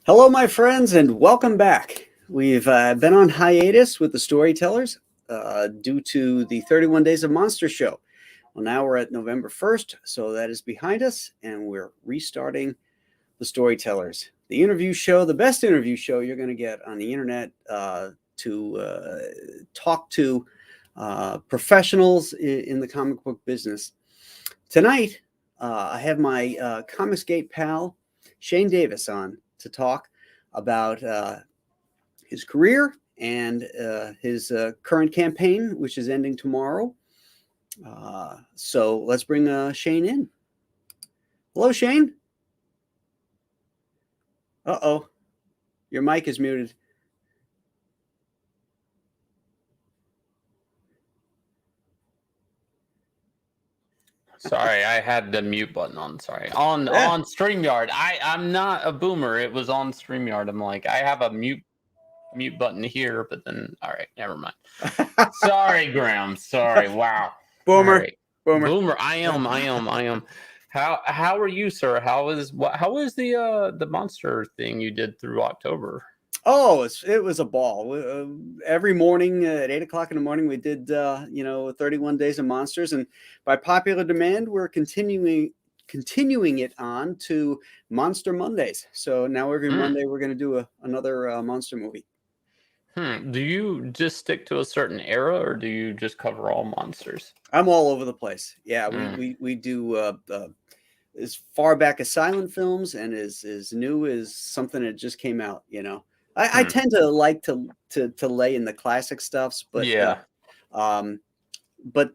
Hello, my friends, and welcome back. We've been on hiatus with the Storytellers due to the 31 Days of Monster show. Well, now we're at November 1st, so that is behind us, and we're restarting the Storytellers. The interview show, the best interview show you're going to get on the internet to talk to professionals in the comic book business. Tonight, I have my Comicsgate pal, Shane Davis, on to talk about his career and his current campaign, which is ending tomorrow. So let's bring Shane in. Hello, Shane. Uh-oh. Your mic is muted. Sorry, I had the mute button on. Sorry. On StreamYard. I'm not a boomer. It was on StreamYard. I'm like, I have a mute button here, but then all right, never mind. Sorry, Graham. Sorry. Wow. Boomer. Right. Boomer. I am. How are you, sir? How was the monster thing you did through October? Oh, it was a ball. Every morning at 8 o'clock in the morning, we did 31 Days of Monsters, and by popular demand, we're continuing it on to Monster Mondays. So now every Monday we're going to do another monster movie. Do you just stick to a certain era, or do you just cover all monsters? I'm all over the place. Yeah, we do as far back as silent films and as new as something that just came out. I tend to like to lay in the classic stuffs, but yeah, but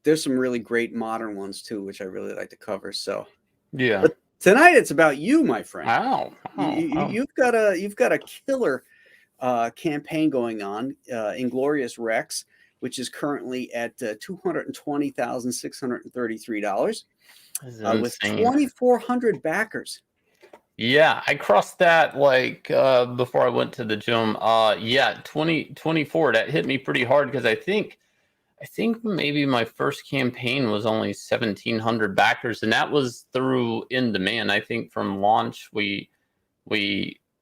there's some really great modern ones too, which I really like to cover. So yeah. But tonight it's about you, my friend. You've got a killer campaign going on, Inglorious Rex, which is currently at $220,633 with 2,400 backers. Yeah, I crossed that before I went to the gym. 2024. That hit me pretty hard because I think maybe my first campaign was only 1,700 backers, and that was through In Demand. I think from launch we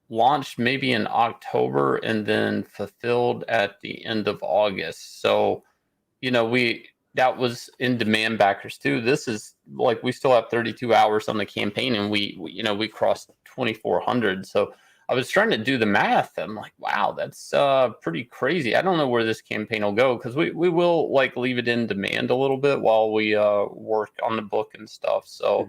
launched maybe in October and then fulfilled at the end of August. So, that was In Demand backers too. This is like we still have 32 hours on the campaign, and we crossed 2,400. So I was trying to do the math. I'm like, wow, that's pretty crazy. I don't know where this campaign will go because we will leave it in demand a little bit while we work on the book and stuff. So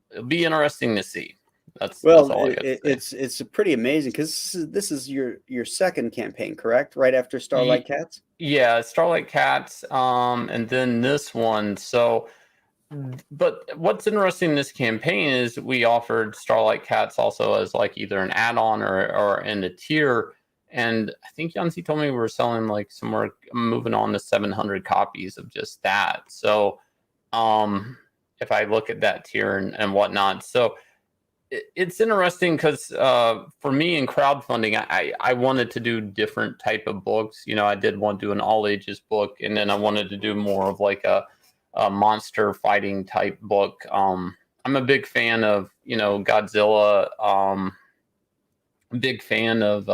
it'll be interesting to see. That's all I got to say. It's pretty amazing because this is your second campaign, correct? Right after Starlight Cats? Yeah, Starlight Cats, and then this one. So, but what's interesting in this campaign is we offered Starlight Cats also as either an add-on or in a tier. And I think Yancy told me we were selling somewhere moving on to 700 copies of just that. So, if I look at that tier and whatnot, so it's interesting because for me in crowdfunding, I wanted to do different type of books. I did want to do an all ages book, and then I wanted to do more of a monster fighting type book. I'm a big fan of Godzilla. Big fan of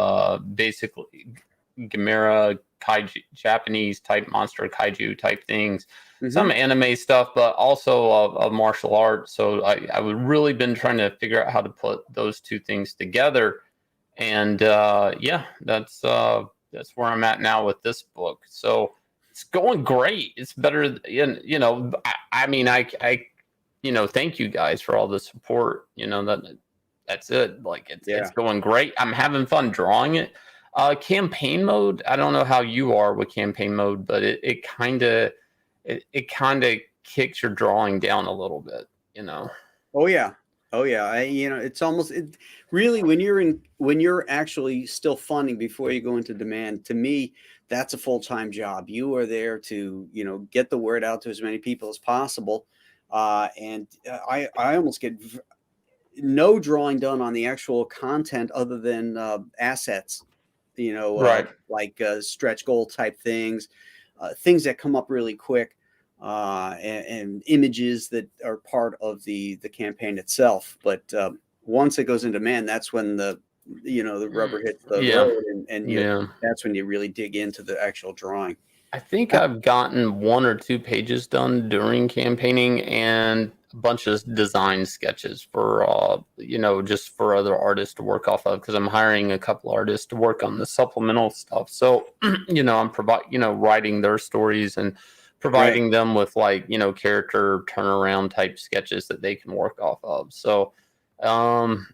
basically Gamera kaiju, Japanese type monster kaiju type things. Some anime stuff, but also of martial arts. So I've really been trying to figure out how to put those two things together. And that's where I'm at now with this book. So it's going great. It's better. I mean, thank you guys for all the support. That's it. It's going great. I'm having fun drawing it. Campaign mode, I don't know how you are with campaign mode, but it kind of kicks your drawing down a little bit, Oh yeah. It's almost really when you're actually still funding before you go into demand. To me, that's a full-time job. You are there to get the word out to as many people as possible, and I almost get no drawing done on the actual content other than assets. Right. Stretch goal type things, things that come up really quick, and images that are part of the campaign itself. But once it goes into man, that's when the rubber hits the Yeah. road, and Yeah. that's when you really dig into the actual drawing. I think I've gotten 1 or 2 pages done during campaigning and a bunch of design sketches for, just for other artists to work off of, because I'm hiring a couple artists to work on the supplemental stuff. So, I'm writing their stories and providing them with character turnaround type sketches that they can work off of. So,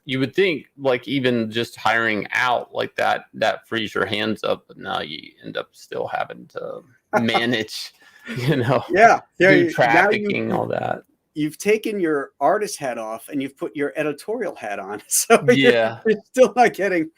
you would think even just hiring out like that frees your hands up, but now you end up still having to manage, Yeah. do Now trafficking, all that. you've taken your artist hat off and you've put your editorial hat on. So Yeah. you're still not getting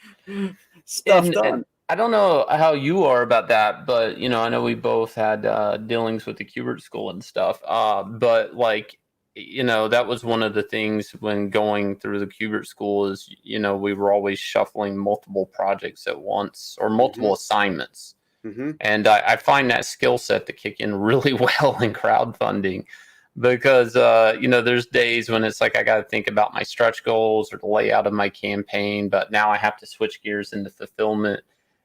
stuff done. And I don't know how you are about that, but I know we both had dealings with the Kubert School and stuff. But that was one of the things when going through the Kubert School is, we were always shuffling multiple projects at once or multiple assignments. And I find that skill set to kick in really well in crowdfunding, because, there's days when it's like I got to think about my stretch goals or the layout of my campaign, but now I have to switch gears into fulfillment.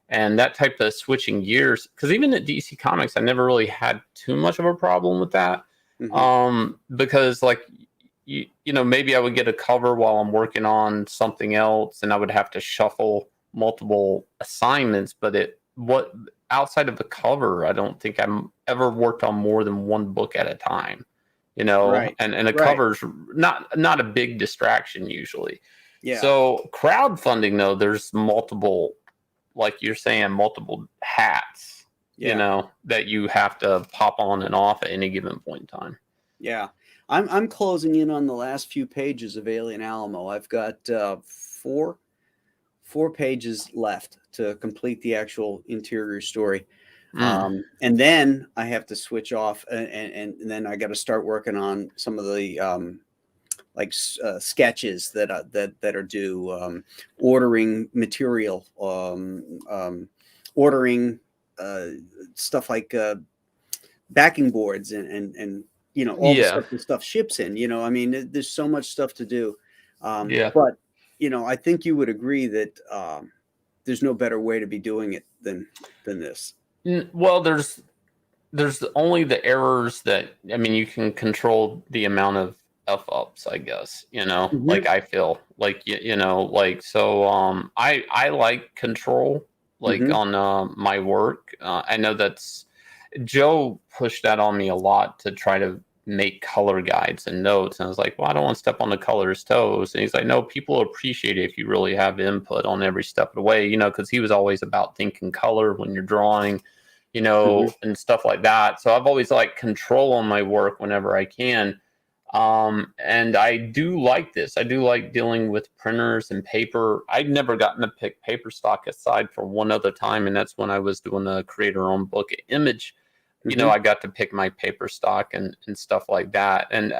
And that type of switching gears, because even at DC Comics, I never really had too much of a problem with that. Because maybe I would get a cover while I'm working on something else and I would have to shuffle multiple assignments, but outside of the cover, I don't think I'm ever worked on more than one book at a time, and the cover's not a big distraction usually. Yeah. So crowdfunding, though, there's multiple, like you're saying, multiple hats, that you have to pop on and off at any given point in time. Yeah. I'm closing in on the last few pages of Alien Alamo. I've got four pages left to complete the actual interior story. And then I have to switch off and then I got to start working on some of the sketches that are due, ordering material, ordering stuff like backing boards and all the stuff the stuff ships in. I mean, there's so much stuff to do. But I think you would agree that there's no better way to be doing it than this. Well, there's only the errors that, you can control the amount of F-ups, I guess, I feel so I like control on my work. I know that's Joe pushed that on me a lot to try to make color guides and notes. And I was like, well, I don't want to step on the colorist's toes. And he's like, no, people appreciate it if you really have input on every step of the way, because he was always about thinking color when you're drawing, and stuff like that. So I've always liked control on my work whenever I can. And I do like this. I do like dealing with printers and paper. I'd never gotten to pick paper stock aside for one other time. And that's when I was doing the creator-owned book at Image. I got to pick my paper stock and stuff like that. And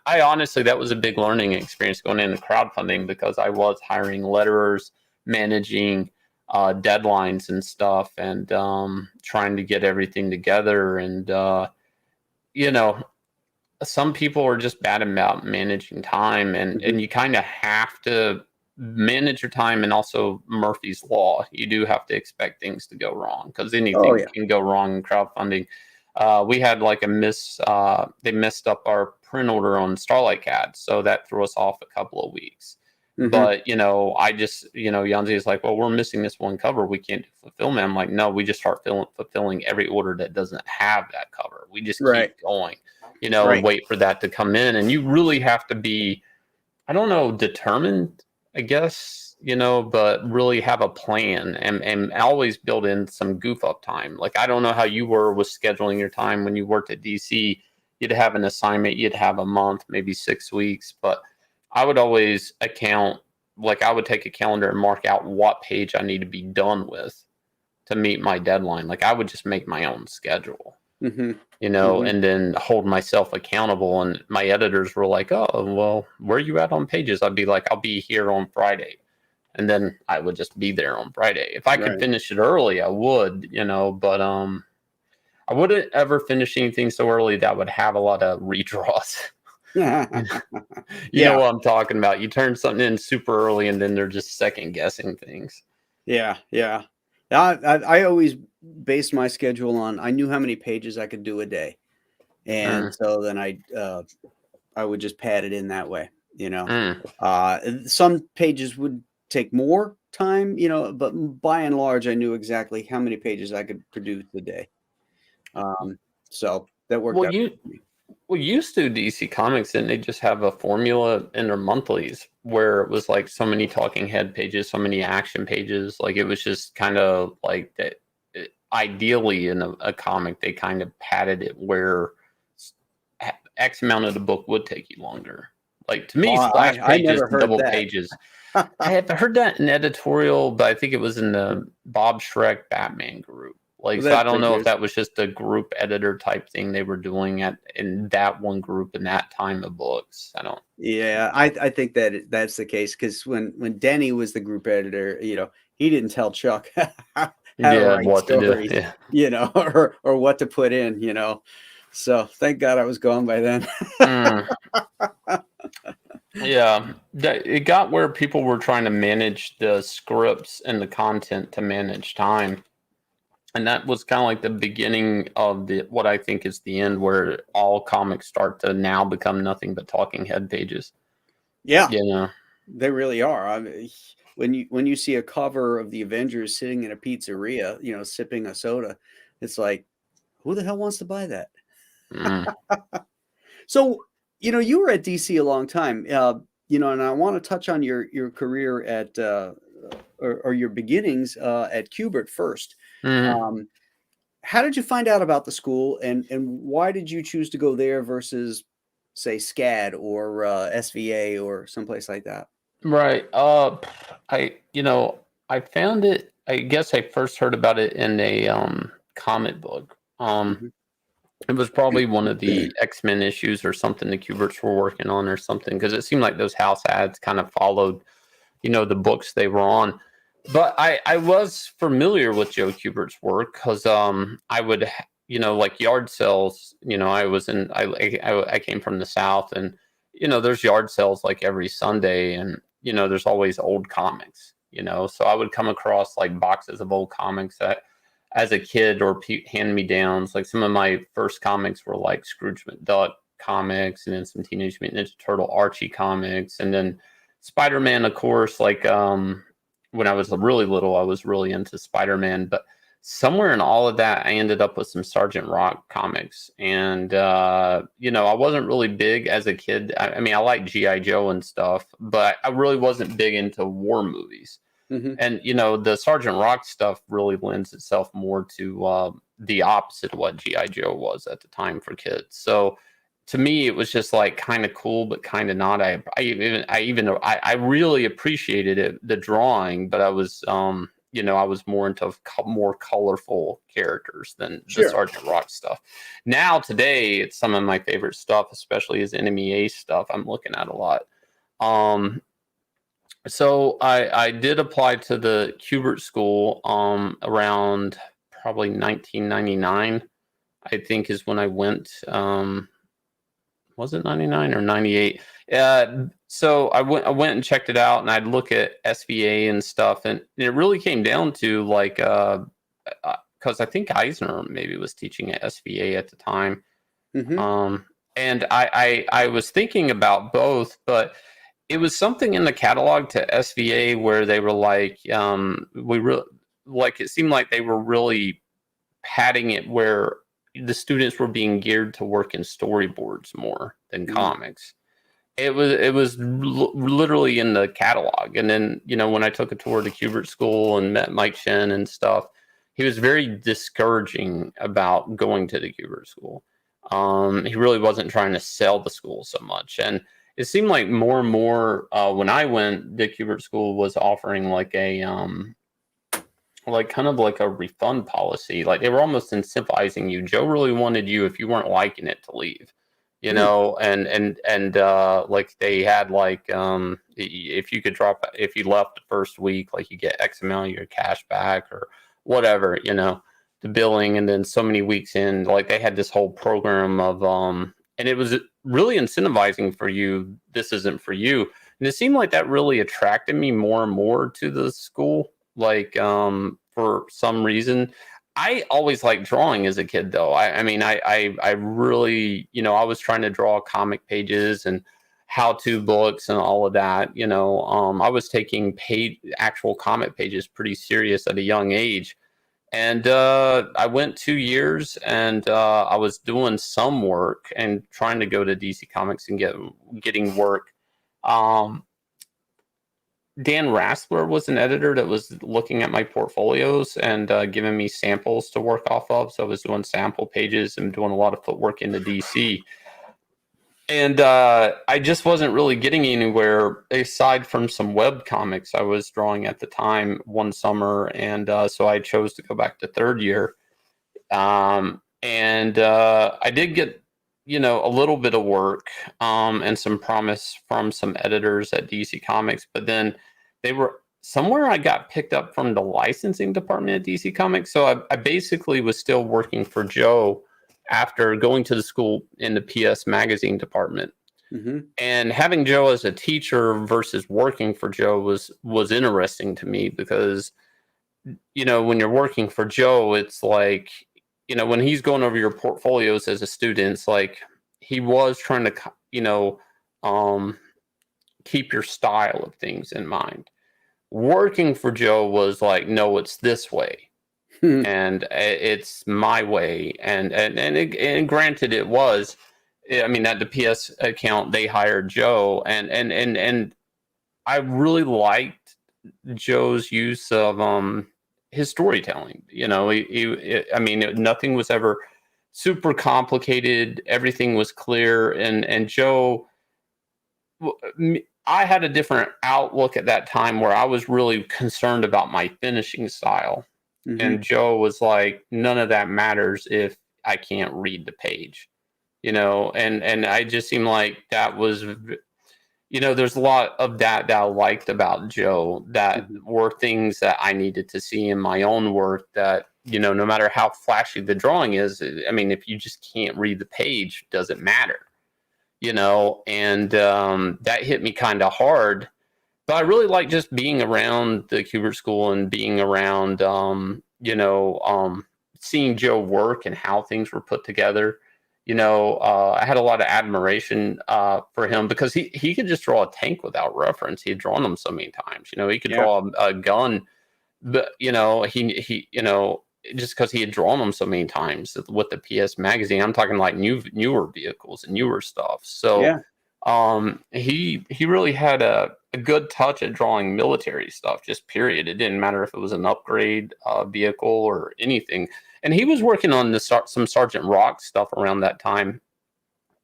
I honestly, that was a big learning experience going into crowdfunding, because I was hiring letterers, managing deadlines and stuff, and trying to get everything together. And, some people are just bad about managing time, and you kind of have to manage your time. And also Murphy's Law, you do have to expect things to go wrong, because anything can go wrong in crowdfunding. We had they messed up our print order on Starlight Cat, so that threw us off a couple of weeks. But I just Yanzi is like, well, we're missing this one cover, we can't do fulfillment. I'm like, no, we just start fulfilling every order that doesn't have that cover. We just keep going, and wait for that to come in. And you really have to be, I don't know, determined, I guess, but really have a plan and always build in some goof up time. Like, I don't know how you were with scheduling your time when you worked at DC. You'd have an assignment, you'd have a month, maybe 6 weeks, but I would always account, I would take a calendar and mark out what page I need to be done with to meet my deadline. I would just make my own schedule. And then hold myself accountable. And my editors were like, oh, well, where are you at on pages? I'd be like, I'll be here on Friday. And then I would just be there on Friday. If I could finish it early, I would, but I wouldn't ever finish anything so early that would have a lot of redraws. You Yeah, know what I'm talking about. You turn something in super early and then they're just second guessing things. yeah, yeah. I always based my schedule on I knew how many pages I could do a day, and Mm, so then I would just pad it in that way, you know. mm. Some pages would take more time, you know, but by and large, I knew exactly how many pages I could produce a day. Um, so that worked Well, out you good for me. well used to DC Comics, didn't they just have a formula in their monthlies where it was like so many talking head pages, so many action pages. Like it was just kind of like that. Ideally, in a comic, they kind of padded it where X amount of the book would take you longer. Like to Oh, me, splash I pages never and heard double that. pages. I have heard that in editorial, but I think it was in the Bob Schreck Batman group. Like, so That I don't know if figures. that was just a group editor type thing they were doing in that one group in that time of books. I don't. Yeah, I think that's the case because when Denny was the group editor, you know, he didn't tell Chuck how to Yeah, write what to do? stories, Yeah. you know, or what to put in, you know. So thank God I was gone by then. Mm, yeah, it got where people were trying to manage the scripts and the content to manage time. And that was kind of like the beginning of the what I think is the end, where all comics start to now become nothing but talking head pages. Yeah, You know, they really are. I mean, when you see a cover of the Avengers sitting in a pizzeria, you know, sipping a soda, it's like, who the hell wants to buy that? mm, So, you know, you were at DC a long time, you know, and I want to touch on your career at or your beginnings at Kubert first. mm. Um, how did you find out about the school, and why did you choose to go there versus, say, SCAD or SVA or someplace like that? Right. I found it. I guess I first heard about it in a comic book. Mhm. It was probably one of the X-Men issues or something the Kuberts were working on or something, because it seemed like those house ads kind of followed, the books they were on. But I was familiar with Joe Kubert's work because I would like yard sales. I came from the South, and there's yard sales like every Sunday, and there's always old comics. So I would come across like boxes of old comics that as a kid, or hand me downs. Like some of my first comics were like Scrooge McDuck comics, and then some Teenage Mutant Ninja Turtle Archie comics, and then Spider-Man, of course. Like when I was really little, I was really into Spider-Man, but somewhere in all of that, I ended up with some Sergeant Rock comics. And I wasn't really big as a kid. I mean, I like GI Joe and stuff, but I really wasn't big into war movies. Mhm. And the Sergeant Rock stuff really lends itself more to the opposite of what GI Joe was at the time for kids. So to me, it was just like kind of cool, but kind of not. I really appreciated it, the drawing, but I was I was more into more colorful characters than the Sure. Sergeant Rock stuff. Now today, it's some of my favorite stuff, especially as Enemy Ace stuff. I'm looking at a lot. Um, so I did apply to the Kubert School around probably 1999. I think is when I went. Was it 99 or 98? So I went and checked it out, and I'd look at SVA and stuff, and it really came down to like because I think Eisner maybe was teaching at SVA at the time. Mhm. Um, and I was thinking about both, but it was something in the catalog to SVA where they were like, like it seemed like they were really padding it where the students were being geared to work in storyboards more than Mm. comics. It was literally in the catalog. And then when I took a tour to Kubert School and met Mike Shen and stuff, he was very discouraging about going to the Kubert School. He really wasn't trying to sell the school so much, and it seemed like more and more when I went, the Kubert School was offering like a like kind of like a refund policy. Like they were almost incentivizing you. Joe really wanted you, if you weren't liking it, to leave. Mm. And like they had like if you could if you left the first week, like you get X amount of your cash back or whatever, the billing. And then so many weeks in, like they had this whole program of and it was really incentivizing for you. This isn't for you. And it seemed like that really attracted me more and more to the school. Like, for some reason, I always liked drawing as a kid, though. I mean, I really, I was trying to draw comic pages and how-to books and all of that. I was taking actual comic pages pretty serious at a young age. And I went 2 years, and I was doing some work and trying to go to DC Comics and getting work. Um, Dan Rassler was an editor that was looking at my portfolios and giving me samples to work off of. So I was doing sample pages and doing a lot of footwork into DC. And I just wasn't really getting anywhere aside from some web comics I was drawing at the time one summer. And so I chose to go back to third year. And I did get, a little bit of work and some promise from some editors at DC Comics. But then they were somewhere I got picked up from the licensing department at DC Comics. So I basically was still working for Joe after going to the school in the PS magazine department. Mm-hmm. And having Joe as a teacher versus working for Joe was interesting to me because, when you're working for Joe, it's like, when he's going over your portfolios as a student, it's like he was trying to, keep your style of things in mind. Working for Joe was like, no, it's this way. And it's my way, and granted, it was. I mean, at the PS account, they hired Joe, and I really liked Joe's use of his storytelling. I mean, nothing was ever super complicated. Everything was clear, and Joe. I had a different outlook at that time where I was really concerned about my finishing style. Mm-hmm. And Joe was like, none of that matters if I can't read the page, and I just seemed like that was, there's a lot of that I liked about Joe that were things that I needed to see in my own work that, no matter how flashy the drawing is, I mean, if you just can't read the page, it doesn't matter, and that hit me kind of hard. But I really like just being around the Kubert School and being around, seeing Joe work and how things were put together. I had a lot of admiration for him because he could just draw a tank without reference. He had drawn them so many times. He could draw a gun, but he just because he had drawn them so many times with the PS magazine. I'm talking like newer vehicles and newer stuff. So. He really had a good touch at drawing military stuff, just period. It didn't matter if it was an upgrade vehicle or anything. And he was working on some Sergeant Rock stuff around that time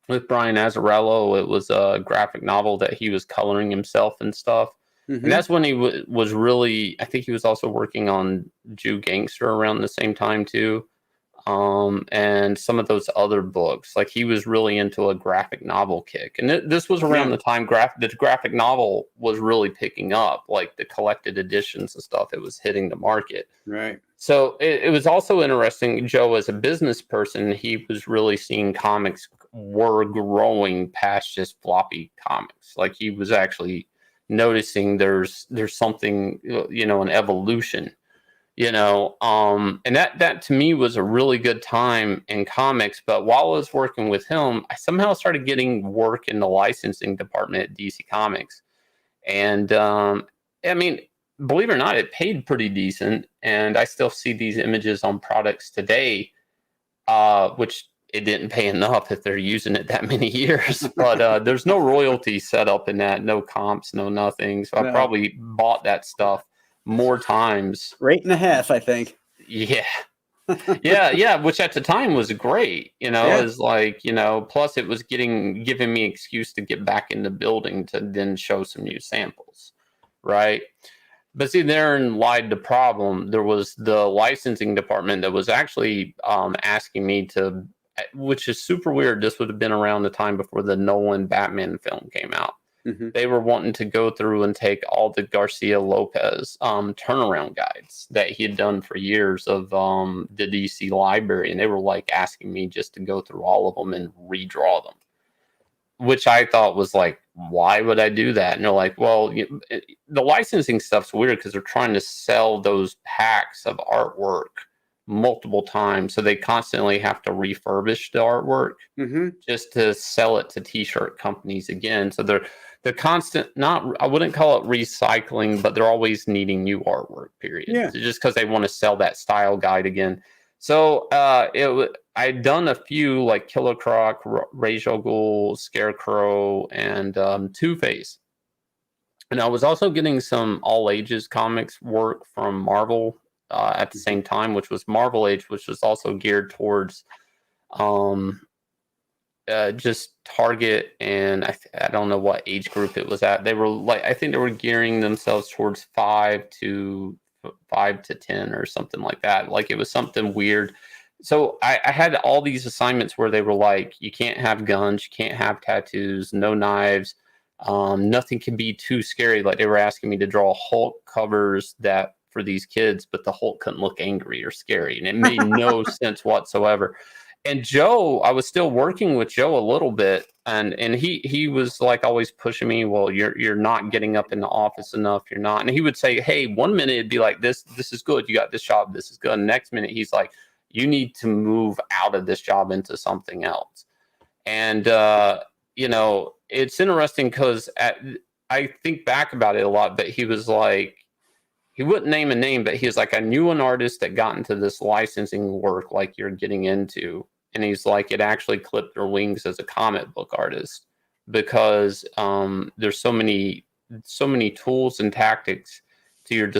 with Brian Azzarello. It was a graphic novel that he was coloring himself and stuff. Mm-hmm. And that's when he was really, I think he was also working on Jew Gangster around the same time too. And some of those other books, like he was really into a graphic novel kick. And this was around the time the graphic novel was really picking up, like the collected editions and stuff. It was hitting the market. Right. So it was also interesting, Joe, as a business person, he was really seeing comics were growing past just floppy comics. Like he was actually noticing there's something, an evolution. And that to me was a really good time in comics. But while I was working with him, I somehow started getting work in the licensing department at DC Comics. And I mean, believe it or not, it paid pretty decent. And I still see these images on products today, which it didn't pay enough if they're using it that many years. But there's no royalty set up in that, no comps, no nothing. So I probably bought that stuff more times. Rate and a half, I think. Yeah. yeah, which at the time was great, it was like, plus it was giving me excuse to get back in the building to then show some new samples, right? But see, therein lied the problem. There was the licensing department that was actually asking me to, which is super weird. This would have been around the time before the Nolan Batman film came out. Mm-hmm. They were wanting to go through and take all the Garcia Lopez turnaround guides that he had done for years of the DC library. And they were like asking me just to go through all of them and redraw them. which I thought was like, why would I do that? And they're like, well, the licensing stuff's weird because they're trying to sell those packs of artwork multiple times, so they constantly have to refurbish the artwork just to sell it to t-shirt companies again. So they're constant, not, I wouldn't call it recycling, but they're always needing new artwork, period. Yeah. So just because they want to sell that style guide again. So I'd done a few like Killer Croc, Ra's al Ghul, Scarecrow, and Two-Face. And I was also getting some all ages comics work from Marvel at the same time, which was Marvel Age, which was also geared towards just Target, and I don't know what age group it was at. They were like, I think they were gearing themselves towards 5 to 10 or something like that. Like it was something weird. So I had all these assignments where they were like, you can't have guns, you can't have tattoos, no knives, nothing can be too scary. Like they were asking me to draw Hulk covers that for these kids, but the Hulk couldn't look angry or scary, and it made no sense whatsoever. And Joe, I was still working with Joe a little bit, and he was like always pushing me. Well, you're not getting up in the office enough. You're not. And he would say, hey, one minute it'd be like this is good. You got this job. This is good. And next minute he's like, you need to move out of this job into something else. And it's interesting because I think back about it a lot. But he was like, he wouldn't name a name, but he was like, I knew an artist that got into this licensing work like you're getting into. And he's like, it actually clipped their wings as a comic book artist because there's so many tools and tactics to your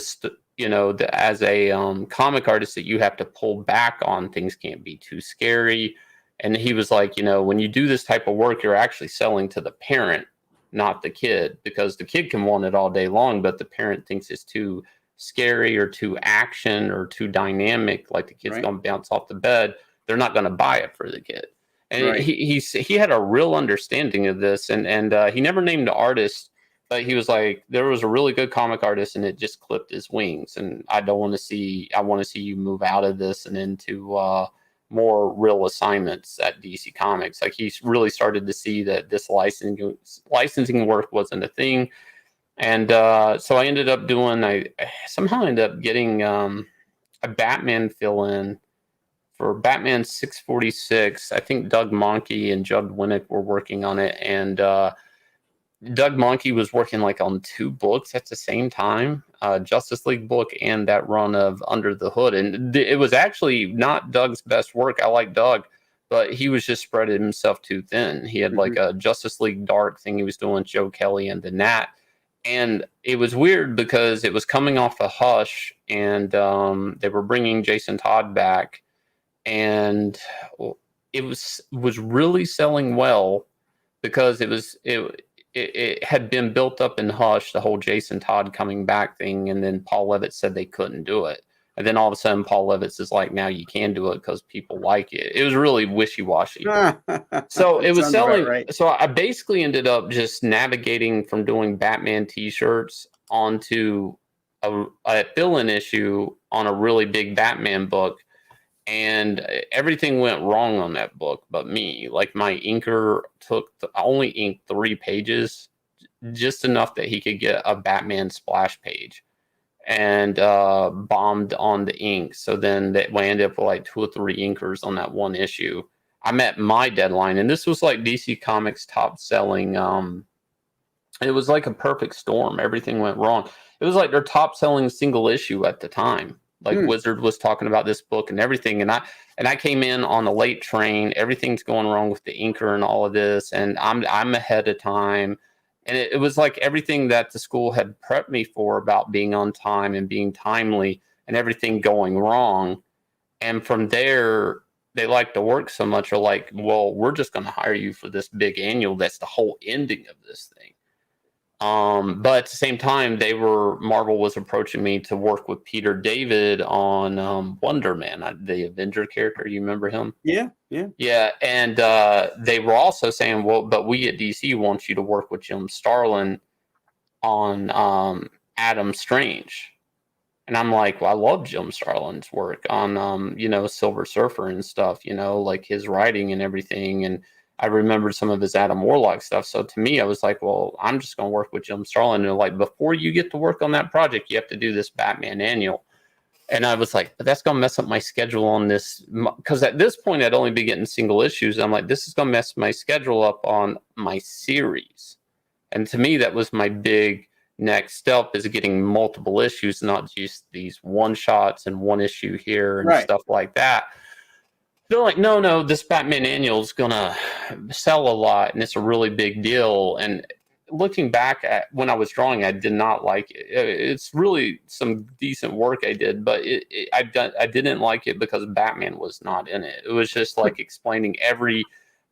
as a comic artist that you have to pull back on. Things can't be too scary. And he was like, when you do this type of work, you're actually selling to the parent, not the kid, because the kid can want it all day long, but the parent thinks it's too scary or too action or too dynamic, like the kid's going to bounce off the bed. They're not going to buy it for the kid. And he had a real understanding of this, and he never named the artist, but he was like, there was a really good comic artist and it just clipped his wings, and I want to see you move out of this and into more real assignments at DC Comics. Like he's really started to see that this licensing work wasn't a thing. And so I ended up I somehow ended up getting a Batman fill-in for Batman 646. I think Doug Mahnke and Judd Winnick were working on it. And Doug Mahnke was working like on 2 books at the same time, Justice League book and that run of Under the Hood. And it was actually not Doug's best work. I like Doug, but he was just spreading himself too thin. He had like a Justice League Dark thing he was doing with Joe Kelly and the Nat. And it was weird because it was coming off of Hush, and they were bringing Jason Todd back, and it was really selling well because it had been built up in Hush, the whole Jason Todd coming back thing, and then Paul Levitz said they couldn't do it. And then all of a sudden, Paul Levitz is like, now you can do it because people like it. It was really wishy-washy. So it was selling. Right. So I basically ended up just navigating from doing Batman T-shirts onto a fill-in issue on a really big Batman book. And everything went wrong on that book but me. Like my inker I only inked 3 pages, just enough that he could get a Batman splash page, and bombed on the ink. So then we ended up with like 2 or 3 inkers on that one issue. I met my deadline, and this was like DC Comics top selling. It was like a perfect storm. Everything went wrong. It was like their top selling single issue at the time. Like Wizard was talking about this book and everything, and I came in on a late train. Everything's going wrong with the inker and all of this, and I'm ahead of time. And it was like everything that the school had prepped me for about being on time and being timely, and everything going wrong. And from there, they like to work so much, are like, well, we're just going to hire you for this big annual. That's the whole ending of this thing. But at the same time, Marvel was approaching me to work with Peter David on Wonder Man, the Avenger character. You remember him? Yeah. And they were also saying, well, but we at DC want you to work with Jim Starlin on Adam Strange. And I'm like, well, I love Jim Starlin's work on, Silver Surfer and stuff, like his writing and everything. And I remembered some of his Adam Warlock stuff. So to me, I was like, well, I'm just going to work with Jim Starlin. And they're like, before you get to work on that project, you have to do this Batman annual. And I was like, but that's going to mess up my schedule on this. Because at this point, I'd only be getting single issues. I'm like, this is going to mess my schedule up on my series. And to me, that was my big next step, is getting multiple issues, not just these one shots and one issue here and stuff like that. They're like, no, this Batman annual is going to sell a lot and it's a really big deal. And looking back at when I was drawing, I did not like it. It's really some decent work I did, but I didn't like it because Batman was not in it. It was just like explaining every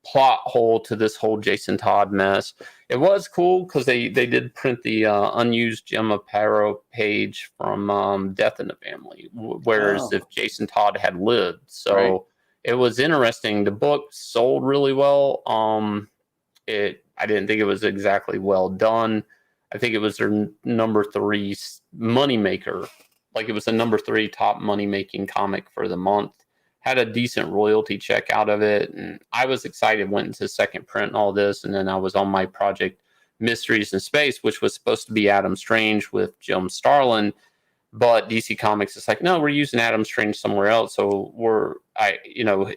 plot hole to this whole Jason Todd mess. It was cool because they did print the unused Jim Aparo page from Death in the Family, whereas if Jason Todd had lived. So it was interesting. The book sold really well. I didn't think it was exactly well done. I think it was their number 3 moneymaker. Like, it was the number 3 top money-making comic for the month. Had a decent royalty check out of it. And I was excited, went into second print and all this. And then I was on my project Mysteries in Space, which was supposed to be Adam Strange with Jim Starlin. But DC Comics is like, no, we're using Adam Strange somewhere else. So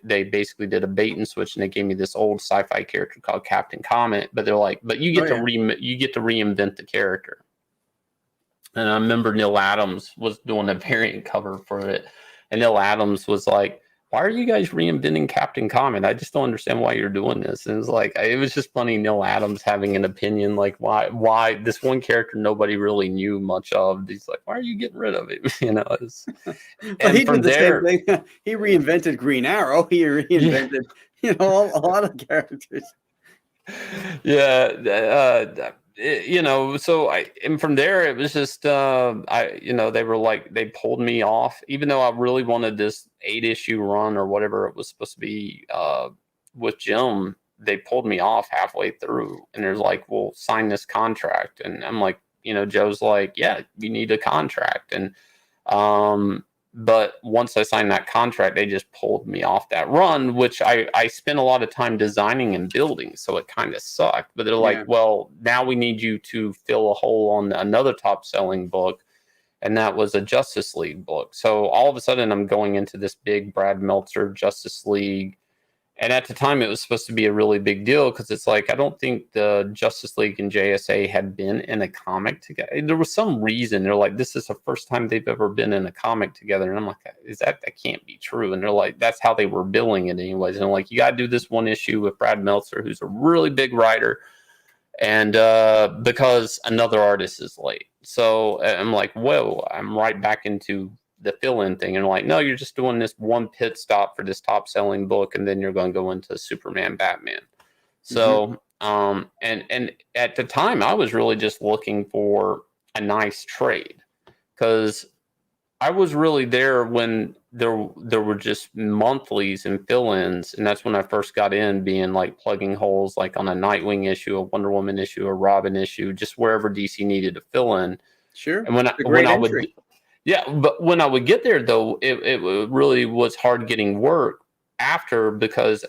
they basically did a bait and switch, and they gave me this old sci-fi character called Captain Comet. But they're like, but you get to reinvent the character. And I remember Neil Adams was doing a variant cover for it, and Neil Adams was like, why are you guys reinventing Captain Comet? I just don't understand why you're doing this. And it was just funny, Neil Adams having an opinion, like why this one character nobody really knew much of. He's like, why are you getting rid of it? But he did the same thing. He reinvented Green Arrow. He reinvented, a lot of characters. And from there it was just they were like, they pulled me off, even though I really wanted this 8-issue run or whatever it was supposed to be with Jim. They pulled me off halfway through, and they're like, well, sign this contract. And I'm like, Joe's like, yeah, you need a contract. And but once I signed that contract, they just pulled me off that run, which I spent a lot of time designing and building. So it kind of sucked. But they're like, well, now we need you to fill a hole on another top selling book. And that was a Justice League book. So all of a sudden I'm going into this big Brad Meltzer Justice League. And at the time, it was supposed to be a really big deal because it's like, I don't think the Justice League and JSA had been in a comic together. There was some reason. They're like, this is the first time they've ever been in a comic together. And I'm like, that can't be true. And they're like, that's how they were billing it anyways. And I'm like, you got to do this one issue with Brad Meltzer, who's a really big writer. And because another artist is late. So I'm like, whoa, I'm right back into the fill-in thing, and like, no, you're just doing this one pit stop for this top selling book, and then you're going to go into Superman, Batman. So and at the time I was really just looking for a nice trade, because I was really there when there were just monthlies and fill-ins, and that's when I first got in, being like plugging holes, like on a Nightwing issue, a Wonder Woman issue, a Robin issue, just wherever DC needed to fill in. Sure. And when I would but when I would get there, though, it really was hard getting work after, because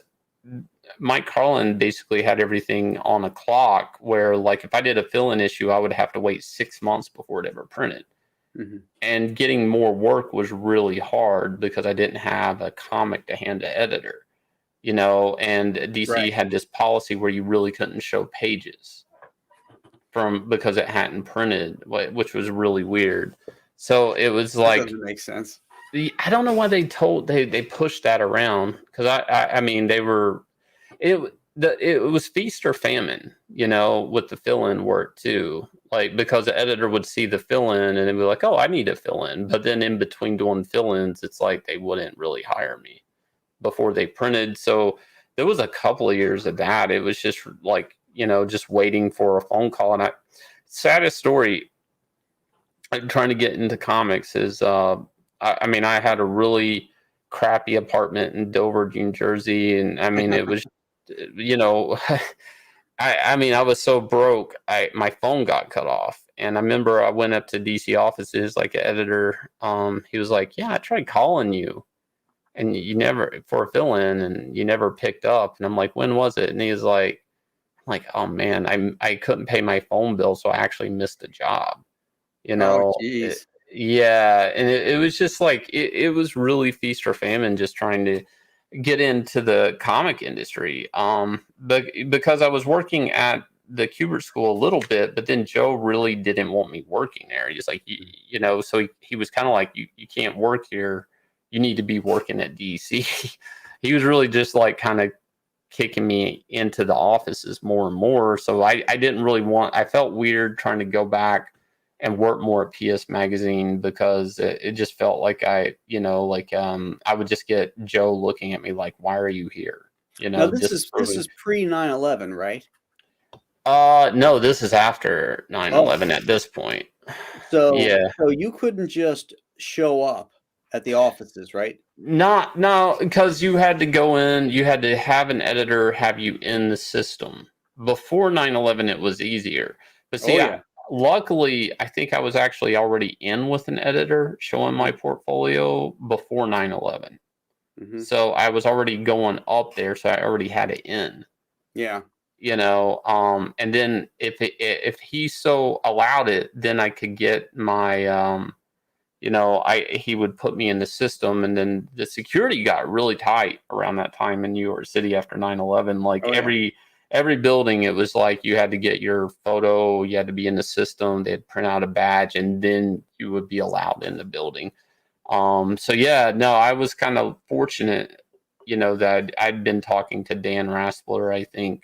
Mike Carlin basically had everything on a clock where, like, if I did a fill-in issue, I would have to wait 6 months before it ever printed. And getting more work was really hard because I didn't have a comic to hand to editor, and DC had this policy where you really couldn't show pages because it hadn't printed, which was really weird. So it was like, that doesn't make sense. I don't know why they pushed that around, because I mean, it was feast or famine, with the fill-in work too. Like, because the editor would see the fill-in and they'd be like, oh, I need a fill-in. But then in between doing fill-ins, it's like they wouldn't really hire me before they printed. So there was a couple of years of that. It was just like, just waiting for a phone call. And saddest story, trying to get into comics is, I had a really crappy apartment in Dover, New Jersey. And I mean, it was, I was so broke, my phone got cut off. And I remember I went up to DC offices, like an editor. He was like, yeah, I tried calling you. and you never for a fill-in, and you never picked up. And I'm like, when was it? And he's like, oh man, I couldn't pay my phone bill, so I actually missed the job. You Oh, know, geez. yeah, and it was just like it was really feast or famine, just trying to get into the comic industry. But because I was working at the Kubert School a little bit, but then Joe really didn't want me working there. He's like, you know, so he was kind of like, you can't work here. You need to be working at DC. He was really just like kind of kicking me into the offices more and more. So I didn't really want, I felt weird trying to go back and work more at PS Magazine, because it just felt like you know, like I would just get Joe looking at me like, why are you here? You Now know, this just is this is pre 9/11, right? no, this is after 9/11 Oh, at this point. so Yeah. so you couldn't just show up at the offices, right? Not no, because you had to go in, you had to have an editor have you in the system. Before 9/11, it was easier. But Oh see, yeah. luckily, I think I was actually already in with an editor showing my Mhm, portfolio before 9/11. mhm. So I was already going up there, so I already had it in. Yeah. You know, and then if he so allowed it, then I could get my you know, he would put me in the system, and then the security got really tight around that time in New York City after 9/11. Like Oh yeah. every building, it was like you had to get your photo, you had to be in the system, they'd print out a badge, and then you would be allowed in the building. So yeah, no, I was kind of fortunate, you know, that I'd been talking to Dan Raspler, I think,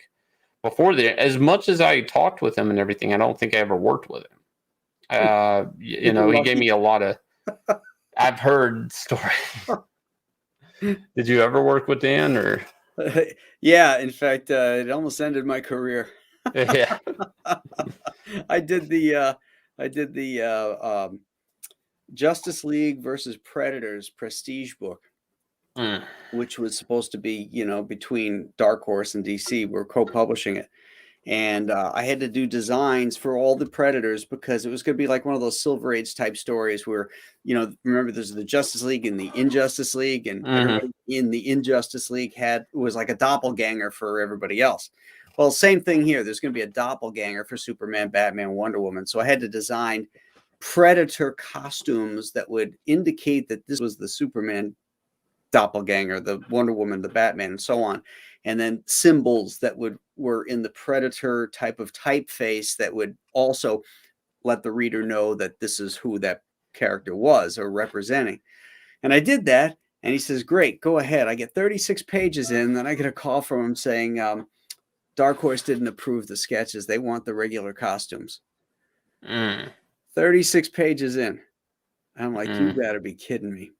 before there. As much as I talked with him and everything, I don't think I ever worked with him. You know, You're he gave lucky. me a lot of, I've heard stories. Did you ever work with Dan or? Yeah, in fact, it almost ended my career. Yeah. I did the Justice League versus Predators Prestige book, Mm. which was supposed to be, between Dark Horse and DC. We're co-publishing it. And I had to do designs for all the Predators because it was going to be like one of those Silver Age type stories where, remember there's the Justice League and the Injustice League, and Hmm. everybody in the Injustice League was like a doppelganger for everybody else. Well, same thing here. There's going to be a doppelganger for Superman, Batman, Wonder Woman. So I had to design Predator costumes that would indicate that this was the Superman doppelganger, the Wonder Woman, the Batman, and so on. And then symbols that were in the Predator type of typeface that would also let the reader know that this is who that character was or representing. And I did that. And he says, great, go ahead. I get 36 pages in. Then I get a call from him saying, Dark Horse didn't approve the sketches. They want the regular costumes. Mm. 36 pages in. I'm like, you Mm. got to be kidding me.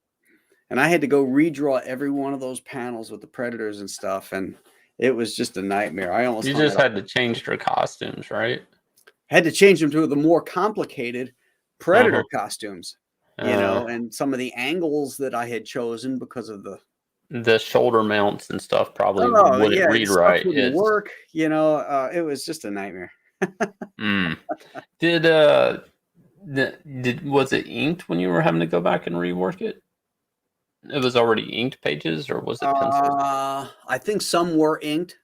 And I had to go redraw every one of those panels with the Predators and stuff. And it was just a nightmare. I almost You hung it just up. had to change their costumes, right? Had to change them to the more complicated Uh-huh. Predator costumes, Uh, and some of the angles that I had chosen because of the shoulder mounts and stuff probably oh, wouldn't yeah, the read stuff right. wouldn't It's work, it was just a nightmare. mm. Did was it inked when you were having to go back and rework it? It was already inked pages, or was it pencils? I think some were inked.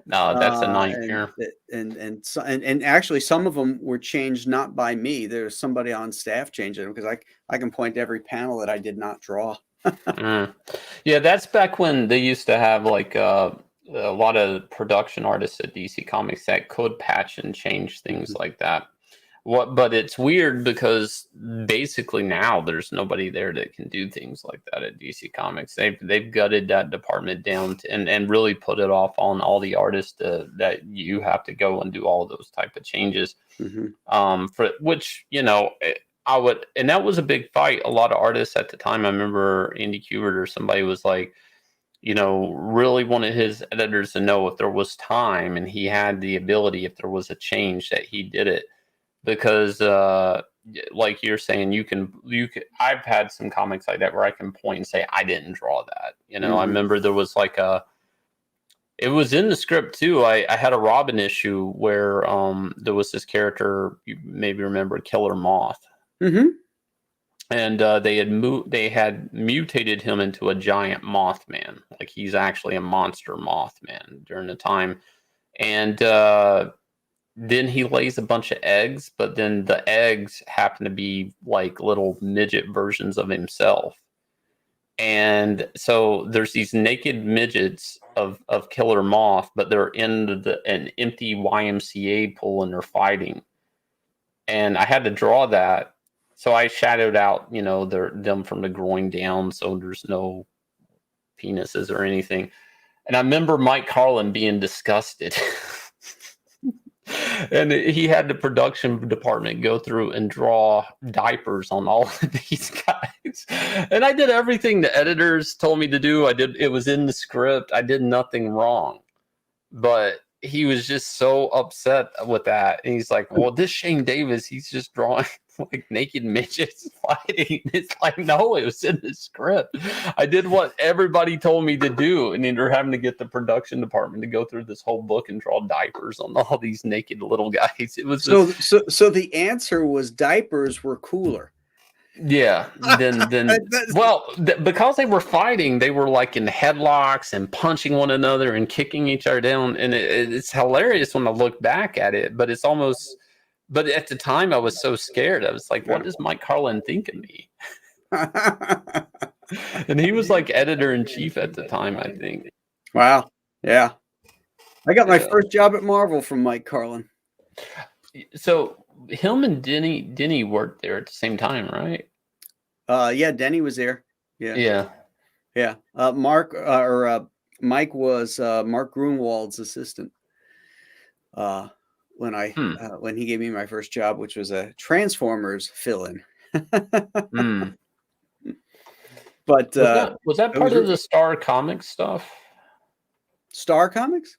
No, that's a And nightmare. and actually some of them were changed not by me. There's somebody on staff changing them because I can point to every panel that I did not draw. Mm. Yeah, that's back when they used to have like a lot of production artists at DC Comics that could patch and change things like that. But it's weird because basically now there's nobody there that can do things like that at DC Comics. They've gutted that department down and really put it off on all the artists that you have to go and do all those type of changes. Mhm. For which I would, and that was a big fight. A lot of artists at the time, I remember Andy Kubert or somebody was like, really wanted his editors to know if there was time and he had the ability, if there was a change, that he did it. Because like you're saying, you can I've had some comics like that where I can point and say I didn't draw that. I Mhm. remember there was like it was in the script too. I had a Robin issue where there was this character, you maybe remember, Killer Moth. Mhm. and they had mutated him into a giant Mothman. Like he's actually a monster Mothman during the time, and then he lays a bunch of eggs, but then the eggs happen to be like little midget versions of himself. And so there's these naked midgets of Killer Moth, but they're in an empty YMCA pool and they're fighting. And I had to draw that. So I shadowed out, them from the groin down, so there's no penises or anything. And I remember Mike Carlin being disgusted. And he had the production department go through and draw diapers on all of these guys. And I did everything the editors told me to do. It was in the script. I did nothing wrong. But he was just so upset with that. And he's like, well, this Shane Davis, he's just drawing like naked midgets fighting. It's like, no, it was in the script. I did what everybody told me to do. And then they're having to get the production department to go through this whole book and draw diapers on all these naked little guys. It was so the answer was diapers were cooler. Yeah. Because they were fighting, they were like in headlocks and punching one another and kicking each other down. And it's hilarious when I look back at it, but it's almost, but at the time I was so scared. I was like, what does Mike Carlin think of me? And he was like editor-in-chief at the time, I think. Wow. Yeah. I got my first job at Marvel from Mike Carlin. So him and Denny worked there at the same time, right? Yeah, Denny was there. Yeah. Mike was Mark Grunwald's assistant. When he gave me my first job, which was a Transformers fill-in. But was that part of the Star Comics stuff? Star Comics?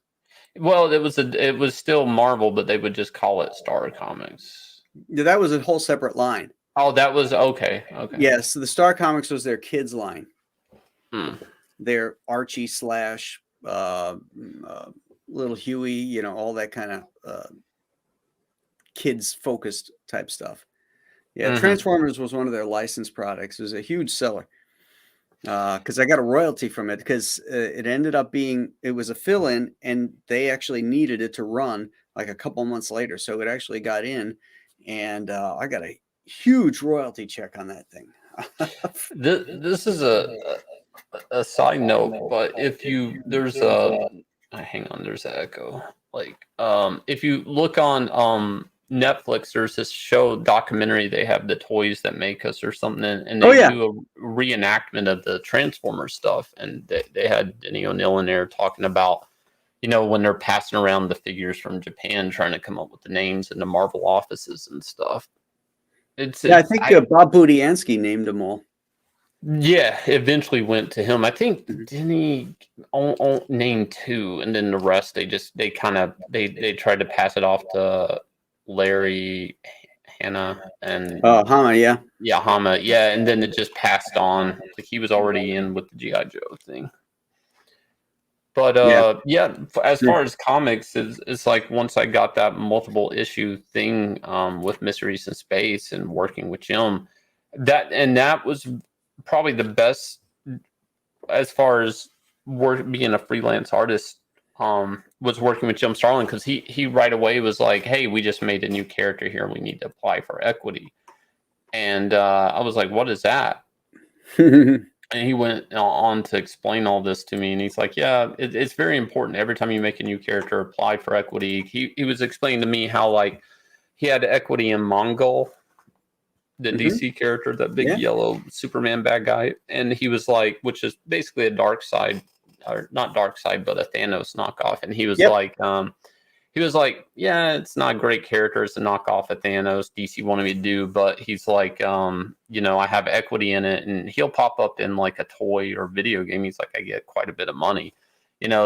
Well, it was still Marvel, but they would just call it Star Comics. Yeah, that was a whole separate line. Oh, that was okay. Okay. Yes, yeah, so the Star Comics was their kids line. Their Archie / Little Huey, all that kind of kids focused type stuff. Yeah, Transformers was one of their licensed products. It was a huge seller. Because I got a royalty from it because it ended up being, it was a fill-in and they actually needed it to run like a couple months later. So it actually got in and I got a huge royalty check on that thing. This is a side note, but hang on, there's an echo. Like, if you look on Netflix, there's this documentary, they have The Toys That Make Us or something, and they do a reenactment of the Transformers stuff, and they had Denny O'Neil in there talking about, when they're passing around the figures from Japan, trying to come up with the names in the Marvel offices and stuff. I think Bob Budiansky named them all. Yeah, eventually went to him. I think Denny named 2, and then the rest they tried to pass it off to Larry, Hannah, and Hama, yeah, Hama, yeah, and then it just passed on. Like he was already in with the G.I. Joe thing. But as far as comics, it's like once I got that multiple issue thing with Mysteries in Space and working with Jim, that was probably the best as far as being a freelance artist. Was working with Jim Starlin because he right away was like, hey, we just made a new character here. We need to apply for equity. And I was like, what is that? And he went on to explain all this to me. And he's like, yeah, it's very important. Every time you make a new character, apply for equity. He was explaining to me how like he had equity in Mongol, the DC character, that big yellow Superman bad guy. And he was like, which is basically a dark side, or not dark side, but a Thanos knockoff. And he was like, yeah, it's not a great character. It's a knockoff of Thanos. DC wanted me to do, but he's like, I have equity in it, and he'll pop up in like a toy or video game. He's like, I get quite a bit of money,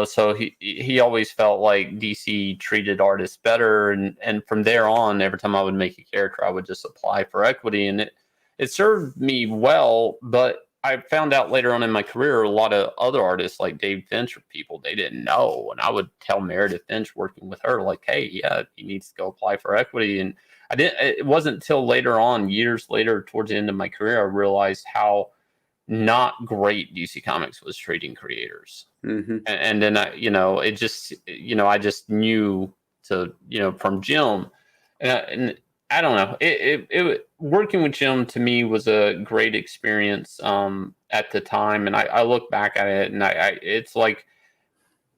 so he always felt like DC treated artists better. And from there on, every time I would make a character, I would just apply for equity, and it served me well, but I found out later on in my career, a lot of other artists like Dave Finch or people they didn't know. And I would tell Meredith Finch working with her, like, hey, yeah, he needs to go apply for equity. And it wasn't until later on, years later, towards the end of my career, I realized how not great DC Comics was treating creators. And then it just, I just knew to, from Jim, and I don't know, it working with Jim to me was a great experience at the time, and I look back at it, and it's like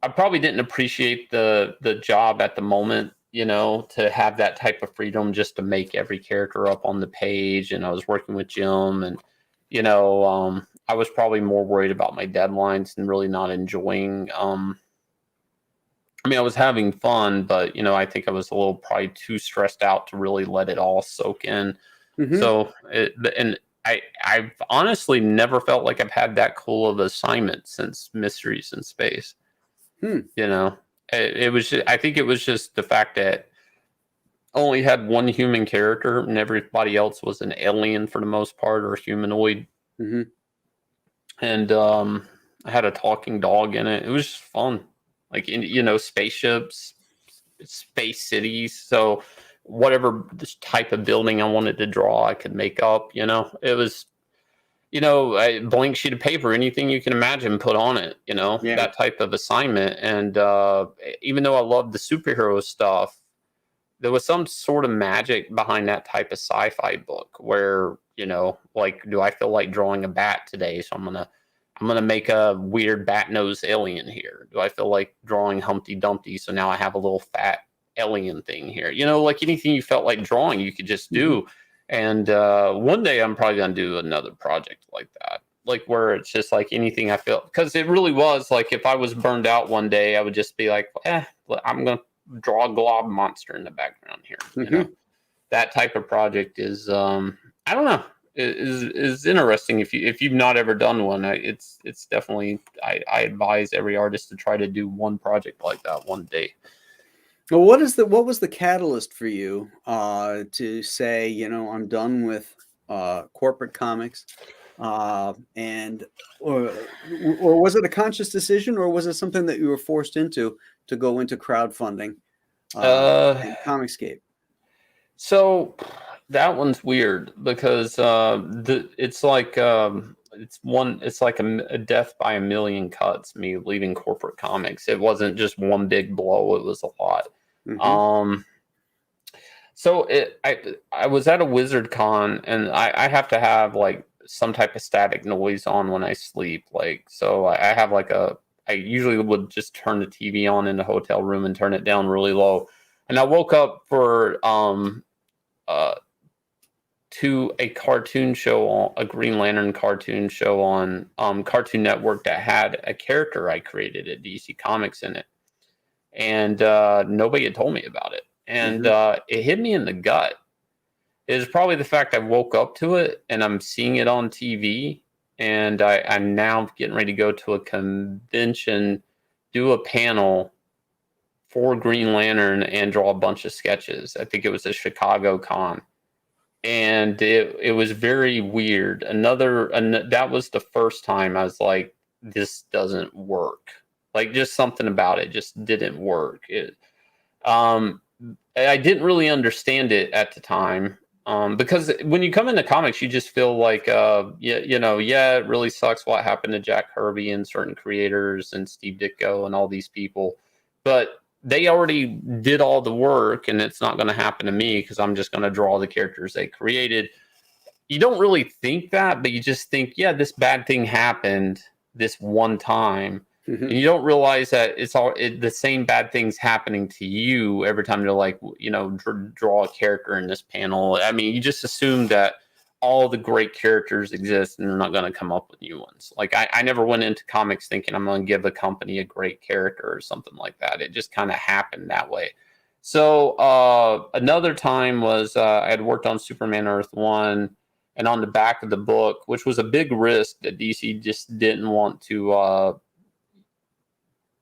I probably didn't appreciate the job at the moment, to have that type of freedom just to make every character up on the page, and I was working with Jim, and I was probably more worried about my deadlines and really not enjoying. I mean, I was having fun, but I think I was a little probably too stressed out to really let it all soak in. So, I've honestly never felt like I've had that cool of assignment since Mysteries in Space. It was. I think it was just the fact that I only had one human character, and everybody else was an alien for the most part, or humanoid. And I had a talking dog in it. It was just fun, like spaceships, space cities. So whatever this type of building I wanted to draw, I could make up. It was a blank sheet of paper, anything you can imagine, put on it. That type of assignment. And even though I loved the superhero stuff, there was some sort of magic behind that type of sci-fi book where, like, do I feel like drawing a bat today? So I'm gonna make a weird bat nose alien here. Do I feel like drawing Humpty Dumpty? So now I have a little fat alien thing here. Like anything you felt like drawing, you could just do. And one day I'm probably gonna do another project like that, like where it's just like anything I feel, because it really was like if I was burned out one day, I would just be like, I'm gonna draw a glob monster in the background here. That type of project is I don't know, is interesting if you've not ever done one. It's definitely, I advise every artist to try to do one project like that one day. Well, what was the catalyst for you to say, I'm done with corporate comics, and or was it a conscious decision, or was it something that you were forced into to go into crowdfunding and Comicscape? So that one's weird because it's like it's like a death by a million cuts. Me leaving corporate comics, it wasn't just one big blow; it was a lot. So I was at a Wizard Con, and I have to have like some type of static noise on when I sleep. Like, so I have like I usually would just turn the TV on in the hotel room and turn it down really low. And I woke up for to a cartoon show, a Green Lantern cartoon show on Cartoon Network that had a character I created at DC Comics in it. And nobody had told me about it. And it hit me in the gut. It was probably the fact I woke up to it and I'm seeing it on TV. And I'm now getting ready to go to a convention, do a panel for Green Lantern and draw a bunch of sketches. I think it was a Chicago con. And it was very weird. That was the first time I was like, this doesn't work. Like, just something about it just didn't work. I didn't really understand it at the time. Because when you come into comics, you just feel like, it really sucks what happened to Jack Kirby and certain creators and Steve Ditko and all these people. But they already did all the work, and it's not going to happen to me because I'm just going to draw the characters they created. You don't really think that, but you just think, yeah, this bad thing happened this one time. And you don't realize that it's the same bad things happening to you every time you're like, draw a character in this panel. I mean, you just assume that all the great characters exist and they're not going to come up with new ones. Like I never went into comics thinking I'm going to give a company a great character or something like that. It just kind of happened that way. So another time was I had worked on Superman Earth 1, and on the back of the book, which was a big risk that DC just didn't want to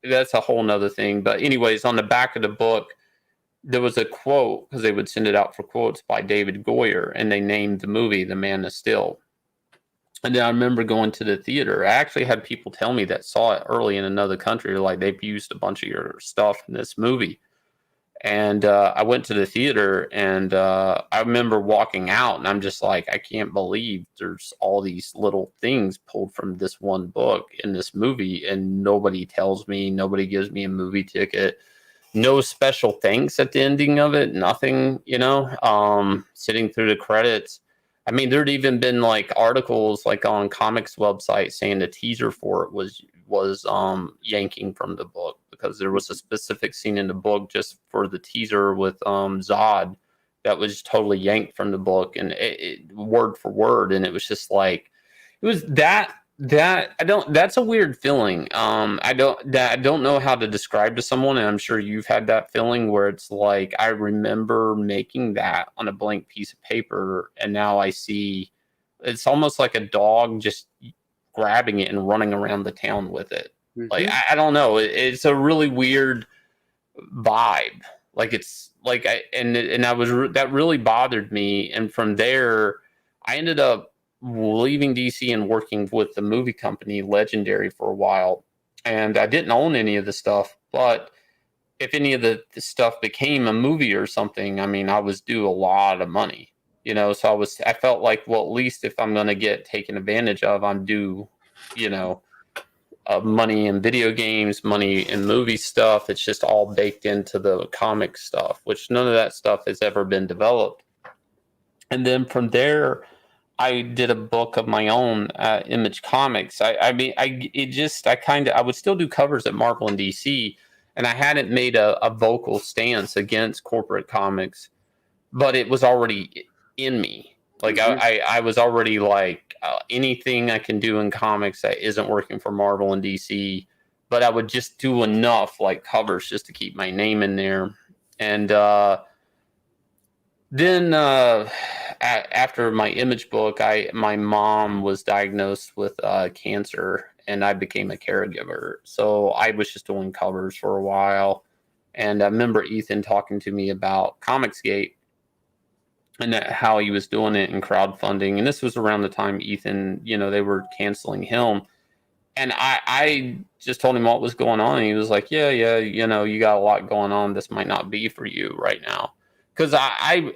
that's a whole nother thing. But anyways, on the back of the book, there was a quote, because they would send it out for quotes, by David Goyer, and they named the movie The Man of Steel. And then I remember going to the theater. I actually had people tell me that saw it early in another country, like they've used a bunch of your stuff in this movie. And I went to the theater, and I remember walking out, and I'm just like, I can't believe there's all these little things pulled from this one book in this movie, and nobody tells me, nobody gives me a movie ticket, no special thanks at the ending of it, nothing, sitting through the credits. I mean, there'd even been like articles like on comics websites saying the teaser for it was yanking from the book because there was a specific scene in the book just for the teaser with Zod that was totally yanked from the book, and it word for word, and it was just like it was that I don't that's a weird feeling. I don't know how to describe to someone, and I'm sure you've had that feeling where it's like I remember making that on a blank piece of paper, and now I see it's almost like a dog just grabbing it and running around the town with it. Like I don't know, it's a really weird vibe. Like it's like that really bothered me, and from there I ended up leaving DC and working with the movie company Legendary for a while. And I didn't own any of the stuff, but if any of the stuff became a movie or something, I mean, I was due a lot of money, so I felt like, well, at least if I'm going to get taken advantage of, I'm due, money in video games, money in movie stuff. It's just all baked into the comic stuff, which none of that stuff has ever been developed. And then from there, I did a book of my own, Image Comics. I would still do covers at Marvel and DC, and I hadn't made a vocal stance against corporate comics, but it was already in me. Like I was already like anything I can do in comics that isn't working for Marvel and DC, but I would just do enough like covers just to keep my name in there. And then after my Image book, my mom was diagnosed with cancer, and I became a caregiver. So I was just doing covers for a while. And I remember Ethan talking to me about Comicsgate and how he was doing it in crowdfunding. And this was around the time Ethan, they were canceling him. And I just told him what was going on. And he was like, yeah, you got a lot going on. This might not be for you right now. Because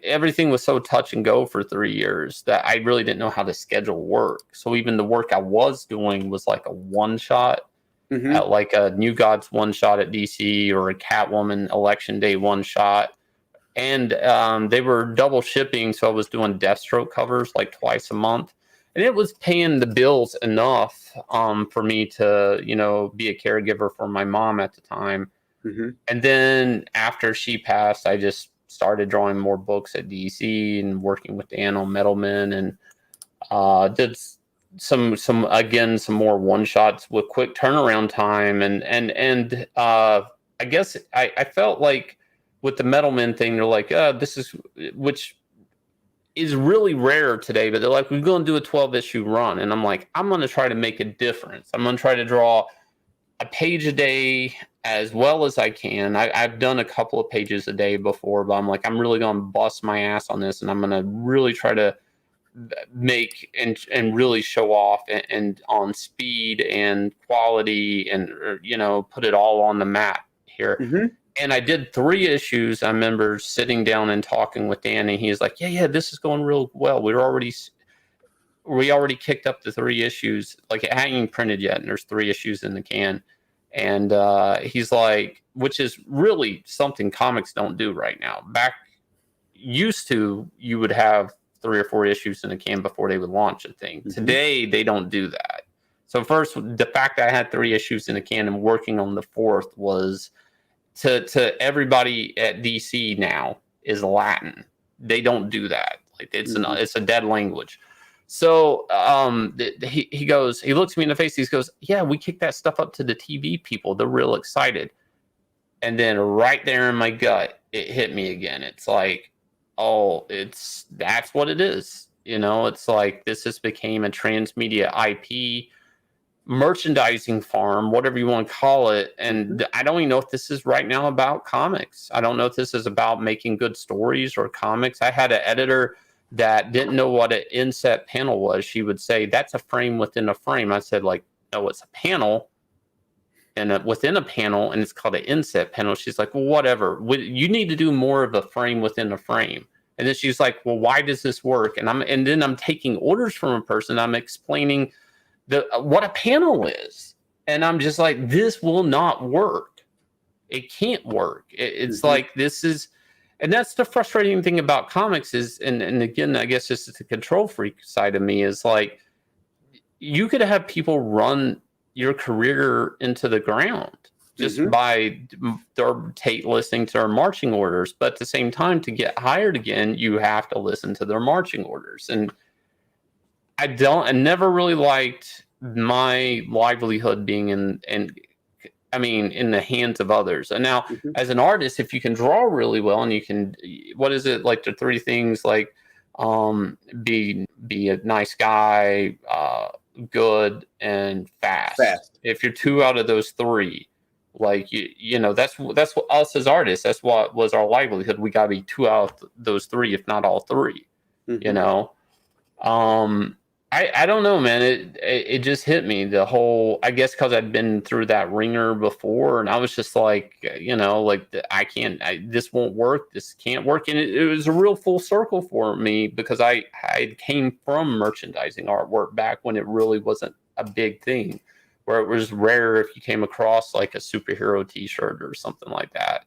everything was so touch and go for 3 years that I really didn't know how to schedule work. So even the work I was doing was like a one shot, at like a New Gods one shot at DC or a Catwoman Election Day one shot. And they were double shipping, so I was doing Deathstroke covers like twice a month. And it was paying the bills enough for me to, be a caregiver for my mom at the time. And then after she passed, I just started drawing more books at DC and working with Dan on Metalman, and did some more one shots with quick turnaround time. And I guess I felt like with the Metalman thing, they're like, which is really rare today, but they're like, we're going to do a 12-issue run. And I'm like, I'm going to try to make a difference. I'm going to try to draw a page a day as well as I can. I've done a couple of pages a day before, but I'm like, I'm really going to bust my ass on this, and I'm going to really try to make and really show off and on speed and quality and, put it all on the map here. And I did 3 issues. I remember sitting down and talking with Dan, and he's like, yeah, this is going real well. We already kicked up the 3 issues. Like, it hadn't even printed yet, and there's 3 issues in the can. And he's like, which is really something comics don't do right now. Back used to, you would have 3 or 4 issues in a can before they would launch a thing. Today, they don't do that. So first, the fact that I had 3 issues in a can and working on the 4th was to everybody at DC now is Latin. They don't do that. Like it's a dead language. So he looks me in the face. He goes, yeah, we kicked that stuff up to the TV people. They're real excited. And then right there in my gut, it hit me again. It's like, oh, that's what it is. It's like this has became a transmedia IP merchandising farm, whatever you want to call it. And I don't even know if this is right now about comics. I don't know if this is about making good stories or comics. I had an editor that didn't know what an inset panel was, she would say, "That's a frame within a frame." I said, like, "No, it's a panel and within a panel, and it's called an inset panel." She's like, "Well, whatever. You need to do more of a frame within a frame." And then she's like, "Well, why does this work?" And then I'm taking orders from a person. I'm explaining what a panel is, and I'm just like, "This will not work. It can't work." It's like, this is, and that's the frustrating thing about comics is, and again, I guess this is the control freak side of me, is like, you could have people run your career into the ground just by listening to their marching orders. But at the same time, to get hired again, you have to listen to their marching orders. And I never really liked my livelihood being in the hands of others. And now, as an artist, if you can draw really well and you can, what is it, like the three things, like be a nice guy, good, and fast. If you're two out of those three, like, you know, that's what us as artists, that's what was our livelihood. We got to be two out of those three, if not all three. You know, I don't know, man. It just hit me, the whole, I guess because I'd been through that ringer before, and I was just like, you know, like, this won't work. This can't work. And it was a real full circle for me, because I came from merchandising artwork back when it really wasn't a big thing, where it was rare if you came across like a superhero t-shirt or something like that,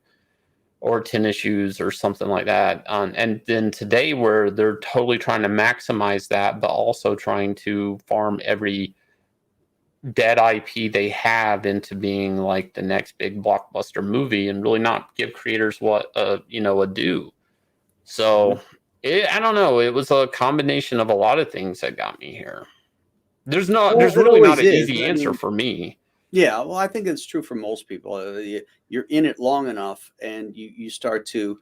or tennis shoes or something like that. And then today, where they're totally trying to maximize that, but also trying to farm every dead IP they have into being like the next big blockbuster movie, and really not give creators what a due. So I don't know. It was a combination of a lot of things that got me here. There's really not an easy answer for me. Yeah, well, I think it's true for most people. You're in it long enough, and you start to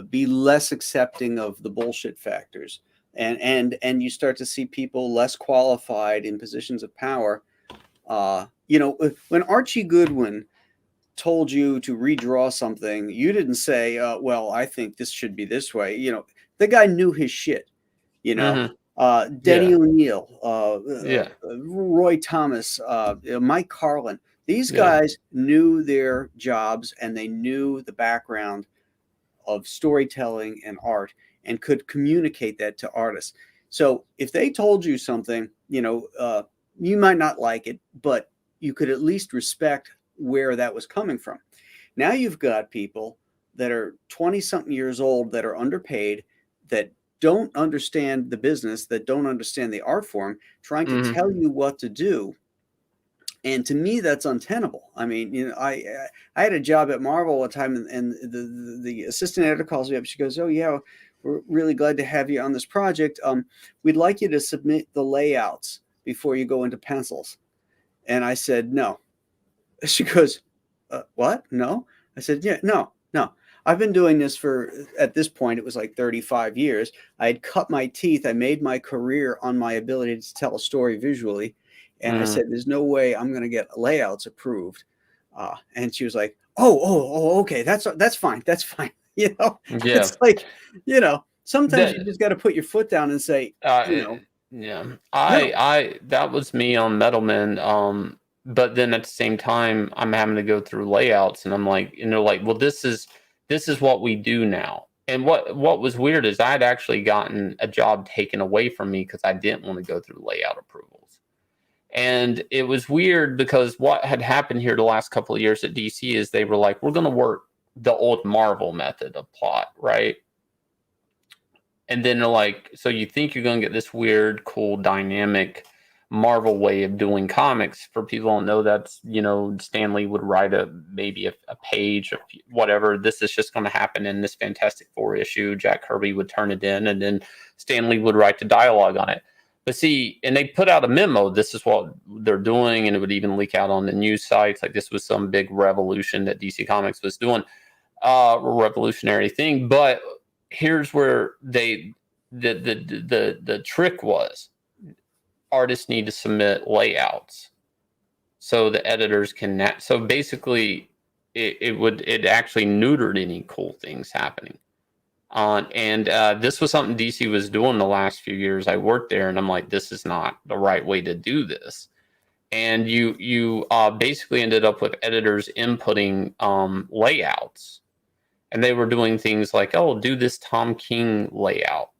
be less accepting of the bullshit factors, and you start to see people less qualified in positions of power. You know, when Archie Goodwin told you to redraw something, you didn't say, "Well, I think this should be this way." You know, the guy knew his shit. You know. Denny O'Neil, Roy Thomas, Mike Carlin. These guys knew their jobs, and they knew the background of storytelling and art, and could communicate that to artists. So if they told you something, you know, you might not like it, but you could at least respect where that was coming from. Now you've got people that are 20-something years old, that are underpaid, that don't understand the business, that don't understand the art form, trying to tell you what to do. And to me, that's untenable. I mean, you know, I had a job at Marvel one time, and the assistant editor calls me up. She goes, "Oh yeah, we're really glad to have you on this project. We'd like you to submit the layouts before you go into pencils." And I said, "No." She goes, "What? No?" I said, "Yeah, no. I've been doing this for, at this point, it was like 35 years. I had cut my teeth. I made my career on my ability to tell a story visually." And I said, "There's no way I'm going to get layouts approved." And she was like, oh, okay. That's fine. That's fine. You know, it's like, you know, sometimes you just got to put your foot down and say, you know, that was me on Metalman. But then at the same time, I'm having to go through layouts, and I'm like, and they're like, "Well, this is what we do now." And what was weird is I'd actually gotten a job taken away from me because I didn't want to go through layout approvals. And it was weird, because what had happened here the last couple of years at DC is they were like, "We're going to work the old Marvel method of plot, right?" And then they're like, "So you think you're going to get this weird, cool, dynamic Marvel way of doing comics?" For people who don't know, that's, you know, Stan Lee would write maybe a page of whatever. This is just going to happen in this Fantastic Four issue. Jack Kirby would turn it in, and then Stan Lee would write the dialogue on it. But see, and they put out a memo, this is what they're doing, and it would even leak out on the news sites. Like, this was some big revolution that DC Comics was doing, a revolutionary thing. But here's where the trick was: artists need to submit layouts so the editors can. So basically, it actually neutered any cool things happening. And this was something DC was doing the last few years I worked there, and I'm like, this is not the right way to do this. And you basically ended up with editors inputting layouts, and they were doing things like, oh, do this Tom King layout.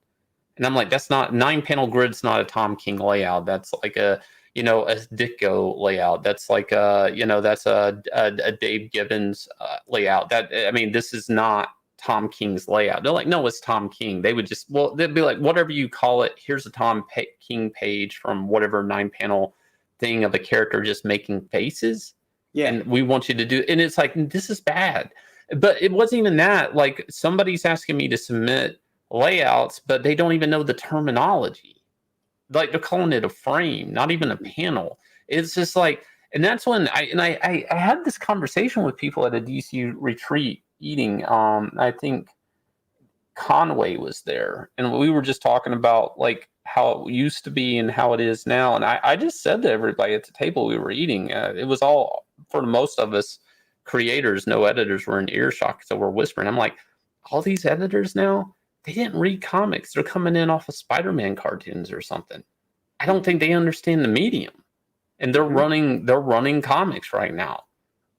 And I'm like, that's not 9-panel grid's not a Tom King layout. That's like a Ditko layout. That's like that's a Dave Gibbons layout. This is not Tom King's layout. They're like, no, it's Tom King. They'd be like, whatever you call it, here's a Tom King page from whatever 9-panel thing of a character just making faces. Yeah. And we want you to do, and it's like, this is bad. But it wasn't even that. Like, somebody's asking me to submit layouts, but they don't even know the terminology. Like, they're calling it a frame, not even a panel. It's just like, and that's when I had this conversation with people at a DC retreat eating. I think Conway was there, and we were just talking about like how it used to be and how it is now. And I just said to everybody at the table we were eating, it was all, for most of us creators, no editors were in earshot, so we're whispering. I'm like, all these editors now, they didn't read comics. They're coming in off of Spider-Man cartoons or something. I don't think they understand the medium, and they're running comics right now.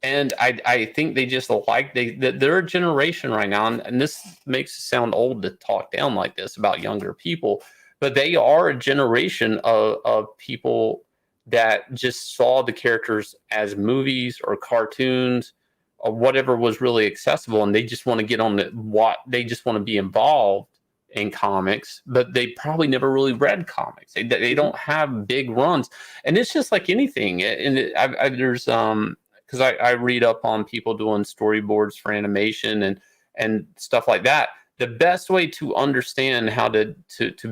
And I think they just like they're a generation right now, and this makes it sound old to talk down like this about younger people, but they are a generation of people that just saw the characters as movies or cartoons or whatever was really accessible, and they just want to get on they just want to be involved in comics, but they probably never really read comics. They don't have big runs, and it's just like anything. And there's because I read up on people doing storyboards for animation and stuff like that. The best way to understand how to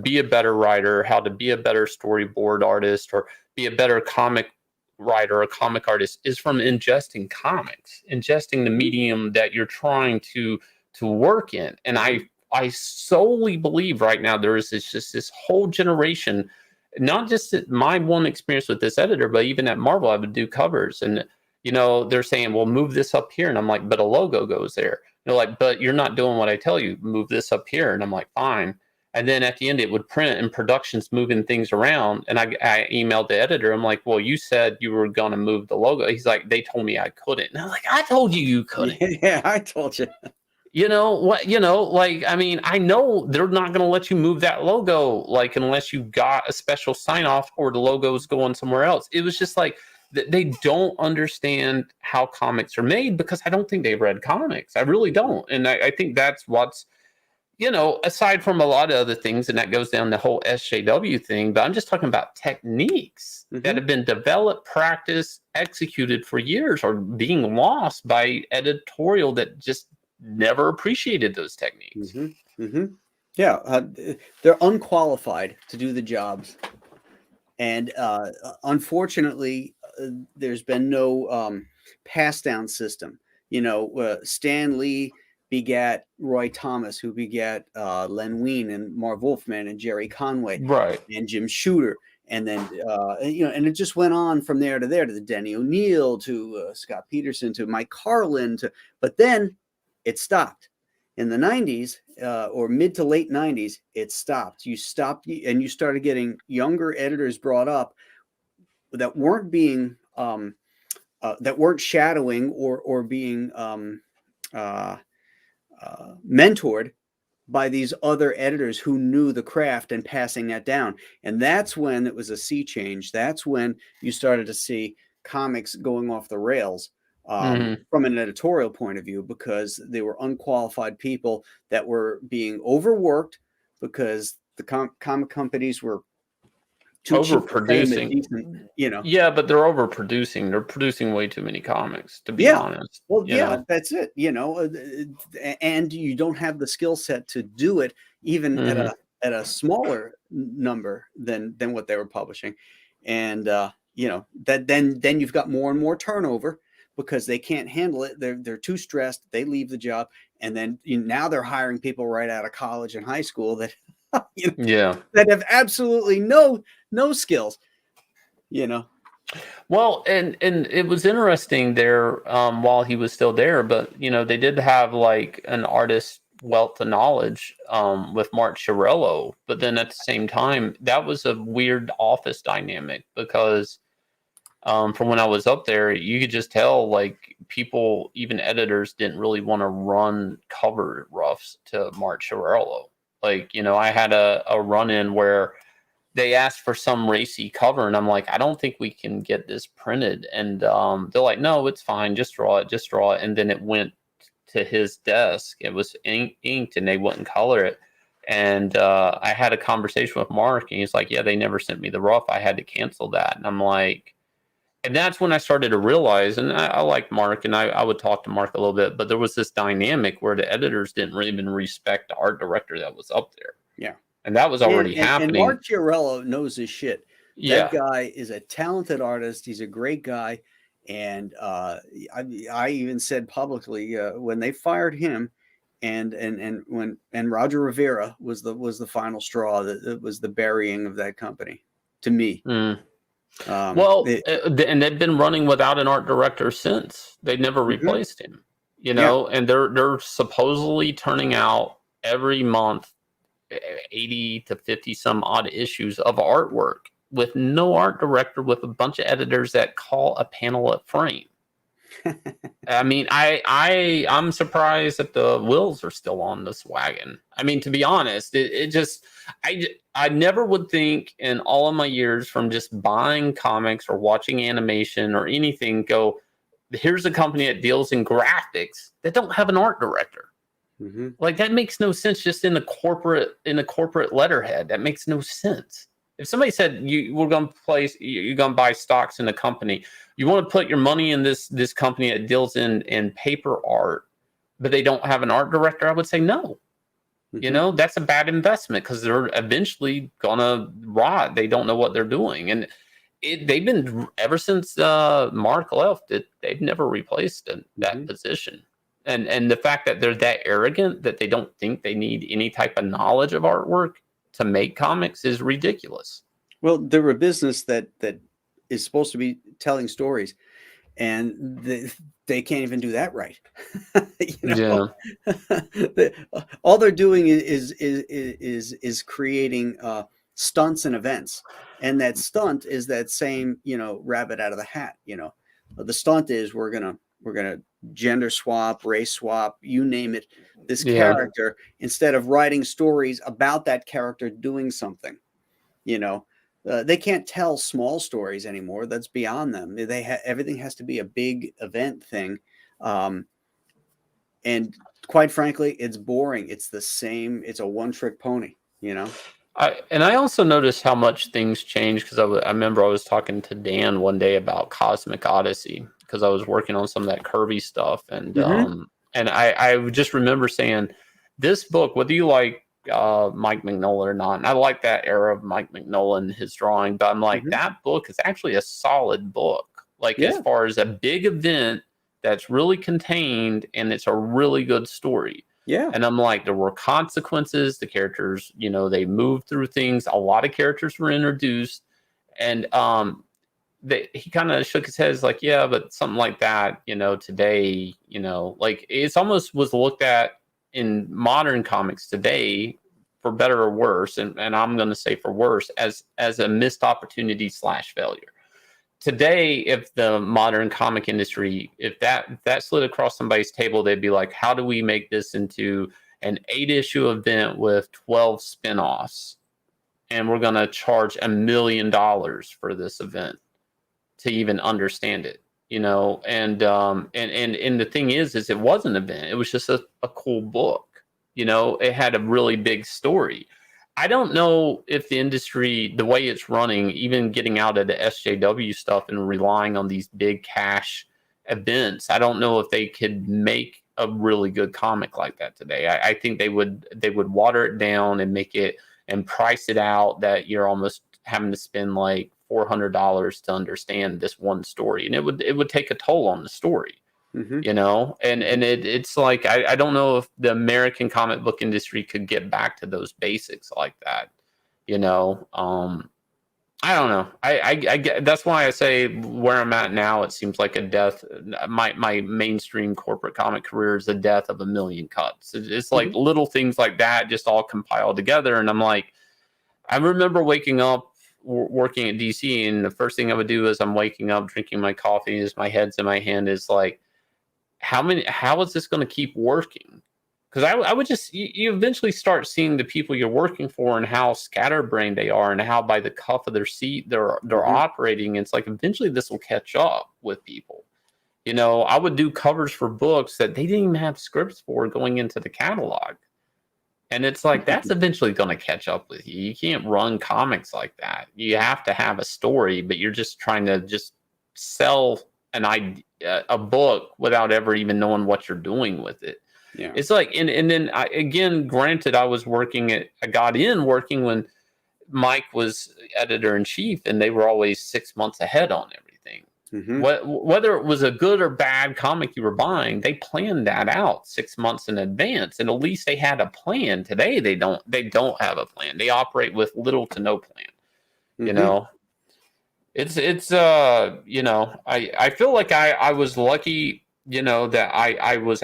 be a better writer, how to be a better storyboard artist, or be a better comic writer or comic artist is from ingesting comics, ingesting the medium that you're trying to work in. And I solely believe right now there is this whole generation, not just my one experience with this editor, but even at Marvel, I would do covers, and they're saying, well, move this up here. And I'm like, but a logo goes there. They're like, but you're not doing what I tell you. Move this up here. And I'm like, fine. And then at the end, it would print, and production's moving things around. And I emailed the editor. I'm like, well, you said you were going to move the logo. He's like, they told me I couldn't. And I'm like, I told you couldn't. Yeah, I told you. I know they're not going to let you move that logo, like, unless you got a special sign off or the logo's going somewhere else. It was just like, they don't understand how comics are made, because I don't think they've read comics. I really don't. And I think that's what's, aside from a lot of other things, and that goes down the whole SJW thing, but I'm just talking about techniques that have been developed, practiced, executed for years, are being lost by editorial that just never appreciated those techniques. Yeah, they're unqualified to do the jobs. And unfortunately, there's been no pass down system. Stan Lee begat Roy Thomas, who begat Len Wein and Marv Wolfman and Jerry Conway, right, and Jim Shooter. And then, and it just went on from there to the Denny O'Neil to Scott Peterson to Mike Carlin but then it stopped. In the 90s or mid to late 90s, it stopped. You stopped, and you started getting younger editors brought up that weren't being that weren't shadowing or being mentored by these other editors who knew the craft and passing that down. And that's when it was a sea change. That's when you started to see comics going off the rails. From an editorial point of view, because they were unqualified people that were being overworked because the comic companies were too overproducing. Yeah, but they're overproducing. They're producing way too many comics, to be honest. Well, that's it. And you don't have the skill set to do it, even at a smaller number than what they were publishing. And that then you've got more and more turnover, because they can't handle it. They're too stressed. They leave the job, and then now they're hiring people right out of college and high school that that have absolutely no skills. Well, and it was interesting there while he was still there, but they did have like an artist wealth of knowledge with Mark Chiarello. But then at the same time, that was a weird office dynamic because from when I was up there, you could just tell like people, even editors, didn't really want to run cover roughs to Mark Chiarello. Like, you know, I had a run-in where they asked for some racy cover, and I'm like, I don't think we can get this printed. And they're like, no, it's fine. Just draw it. Just draw it. And then it went to his desk. It was inked, and they wouldn't color it. And I had a conversation with Mark, and he's like, yeah, they never sent me the rough. I had to cancel that. And I'm like, and that's when I started to realize, and I like Mark, and I would talk to Mark a little bit, but there was this dynamic where the editors didn't really even respect the art director that was up there. Yeah. And that was already happening. And Mark Chiarello knows his shit. Yeah. That guy is a talented artist. He's a great guy. And I even said publicly when they fired him, and Roger Rivera was the final straw, that it was the burying of that company to me. And they've been running without an art director since. They never replaced him, you know. And they're supposedly turning out every month 80 to 50 some odd issues of artwork with no art director, with a bunch of editors that call a panel a frame. I mean, I'm surprised that the wheels are still on this wagon. I mean, to be honest, I never would think in all of my years from just buying comics or watching animation or anything, go, here's a company that deals in graphics that don't have an art director. Like, that makes no sense. Just in the corporate letterhead, that makes no sense. If somebody said you're going to buy stocks in a company, you want to put your money in this company that deals in paper art, but they don't have an art director, I would say no. You know, that's a bad investment because they're eventually gonna rot. They don't know what they're doing, and they've been, ever since Mark left, they've never replaced that position. And the fact that they're that arrogant that they don't think they need any type of knowledge of artwork to make comics is ridiculous. Well, they're a business that is supposed to be telling stories, and they can't even do that right. You know? All they're doing is creating stunts and events, and that stunt is that same, you know, rabbit out of the hat. You know, the stunt is we're gonna gender swap, race swap, you name it, this character, instead of writing stories about that character doing something. You know, they can't tell small stories anymore. That's beyond them. Everything has to be a big event thing. And quite frankly, it's boring. It's the same. It's a one-trick pony, you know? I also noticed how much things changed because I remember I was talking to Dan one day about Cosmic Odyssey because I was working on some of that Kirby stuff, and I just remember saying, this book, whether you like Mike Mignola or not, and I like that era of Mike Mignola and his drawing, but I'm like, that book is actually a solid book. Like, as far as a big event that's really contained, and it's a really good story. Yeah. And I'm like, there were consequences. The characters, you know, they moved through things. A lot of characters were introduced. And he kind of shook his head. He's like, yeah, but something like that, you know, today, you know, like, it's almost was looked at in modern comics today, for better or worse, and I'm going to say for worse, as a missed opportunity / failure. Today, if the modern comic industry, if that slid across somebody's table, they'd be like, how do we make this into an 8-issue event with 12 spinoffs? And we're going to charge $1 million for this event to even understand it, you know? And the thing is it was an event. It was just a cool book, you know? It had a really big story. I don't know if the industry, the way it's running, even getting out of the SJW stuff and relying on these big cash events, I don't know if they could make a really good comic like that today. I think they would water it down and make it and price it out that you're almost having to spend like $400 to understand this one story, and it would take a toll on the story. You know, and it's like, I don't know if the American comic book industry could get back to those basics like that, you know. I don't know. I get, that's why I say where I'm at now, it seems like a death. My mainstream corporate comic career is the death of a million cuts. It's like little things like that just all compiled together. And I'm like, I remember waking up working at DC, and the first thing I would do is I'm waking up, drinking my coffee, as my head's in my hand, is like, how is this going to keep working? Because I would just, you eventually start seeing the people you're working for and how scatterbrained they are and how by the cuff of their seat they're operating. It's like eventually this will catch up with people. You know, I would do covers for books that they didn't even have scripts for going into the catalog. And it's like that's eventually going to catch up with you. You can't run comics like that. You have to have a story, but you're just trying to just sell an idea, a book, without ever even knowing what you're doing with it. Yeah. It's like, and then again, granted, I got in working when Mike was editor in chief, and they were always 6 months ahead on everything. Whether it was a good or bad comic you were buying, they planned that out 6 months in advance, and at least they had a plan. Today, they don't have a plan. They operate with little to no plan. You know, it's you know, I feel like I was lucky, you know, that I was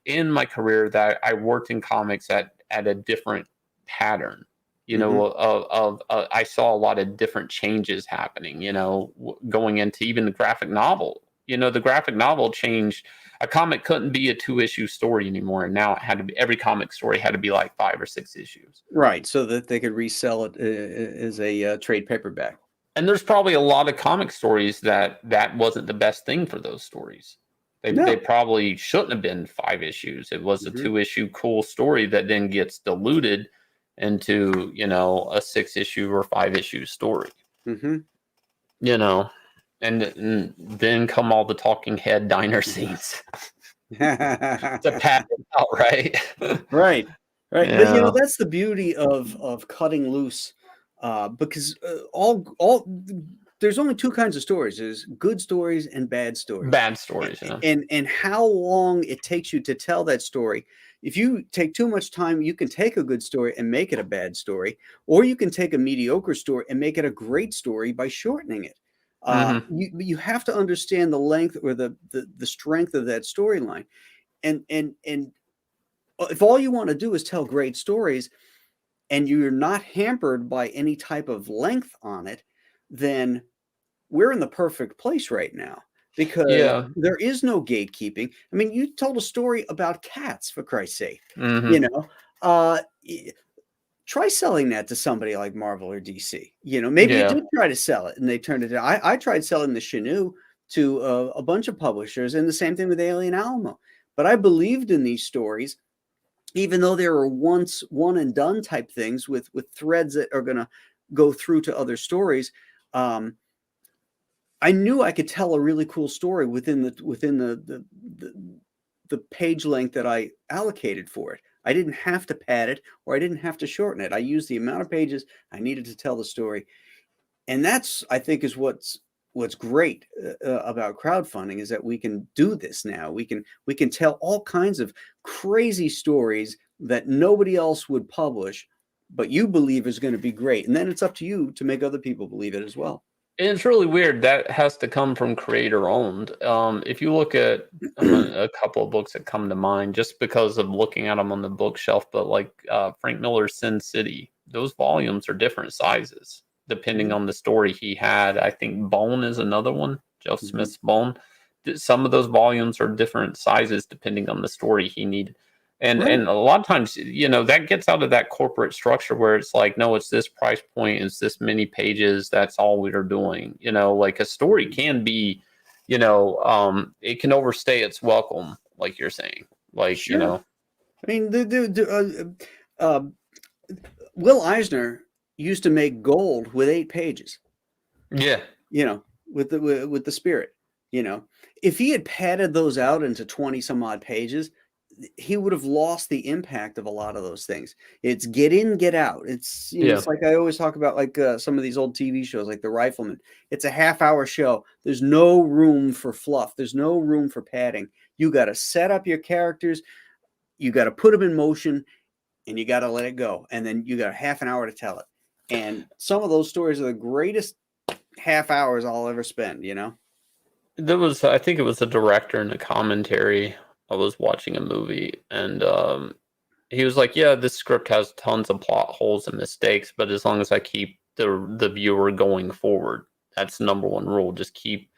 in my career that I worked in comics at a different pattern. You know, I saw a lot of different changes happening, you know, going into even the graphic novel. You know, the graphic novel changed. A comic couldn't be a 2-issue story anymore. And now it had to be, every comic story had to be like 5 or 6 issues. Right. So that they could resell it as a trade paperback. And there's probably a lot of comic stories that wasn't the best thing for those stories. They probably shouldn't have been 5 issues. It was a 2-issue cool story that then gets diluted into, you know, a 6-issue or 5-issue story. You know, and then come all the talking head diner scenes to pad it out, right? Right. Yeah. But you know, that's the beauty of cutting loose, because there's only 2 kinds of stories. There's good stories and bad stories. Bad stories, yeah. And how long it takes you to tell that story. If you take too much time, you can take a good story and make it a bad story, or you can take a mediocre story and make it a great story by shortening it. You have to understand the length or the strength of that storyline, and if all you want to do is tell great stories, and you're not hampered by any type of length on it, then we're in the perfect place right now. Because there is no gatekeeping. I mean, you told a story about cats, for Christ's sake. You know, try selling that to somebody like Marvel or DC. You know, maybe you did try to sell it and they turned it down. I tried selling the Chenoo to a bunch of publishers, and the same thing with Alien Alamo. But I believed in these stories, even though there were once one and done type things with threads that are going to go through to other stories. I knew I could tell a really cool story within the page length that I allocated for it. I didn't have to pad it, or I didn't have to shorten it. I used the amount of pages I needed to tell the story. And that's, I think, is what's great about crowdfunding, is that we can do this now. We can tell all kinds of crazy stories that nobody else would publish, but you believe is going to be great. And then it's up to you to make other people believe it as well. And it's really weird. That has to come from creator owned. If you look at a couple of books that come to mind, just because of looking at them on the bookshelf, but like Frank Miller's Sin City, those volumes are different sizes depending on the story he had. I think Bone is another one, Joe Smith's Bone. Some of those volumes are different sizes depending on the story he needed. And a lot of times, you know, that gets out of that corporate structure where it's like, no, it's this price point, it's this many pages, that's all we're doing. You know, like a story can be, you know, it can overstay its welcome, like you're saying. Like, you know. I mean, Will Eisner used to make gold with 8 pages. Yeah. You know, with the Spirit. You know, if he had padded those out into 20 some odd pages, he would have lost the impact of a lot of those things. It's get in, get out. It's, you know, it's like I always talk about, like some of these old TV shows, like The Rifleman. It's a half-hour show. There's no room for fluff. There's no room for padding. You got to set up your characters. You got to put them in motion, and you got to let it go. And then you got half an hour to tell it. And some of those stories are the greatest half hours I'll ever spend, you know? There was, I think it was a director in the commentary. I was watching a movie, and he was like, "Yeah, this script has tons of plot holes and mistakes, but as long as I keep the viewer going forward, that's the number one rule. Just keep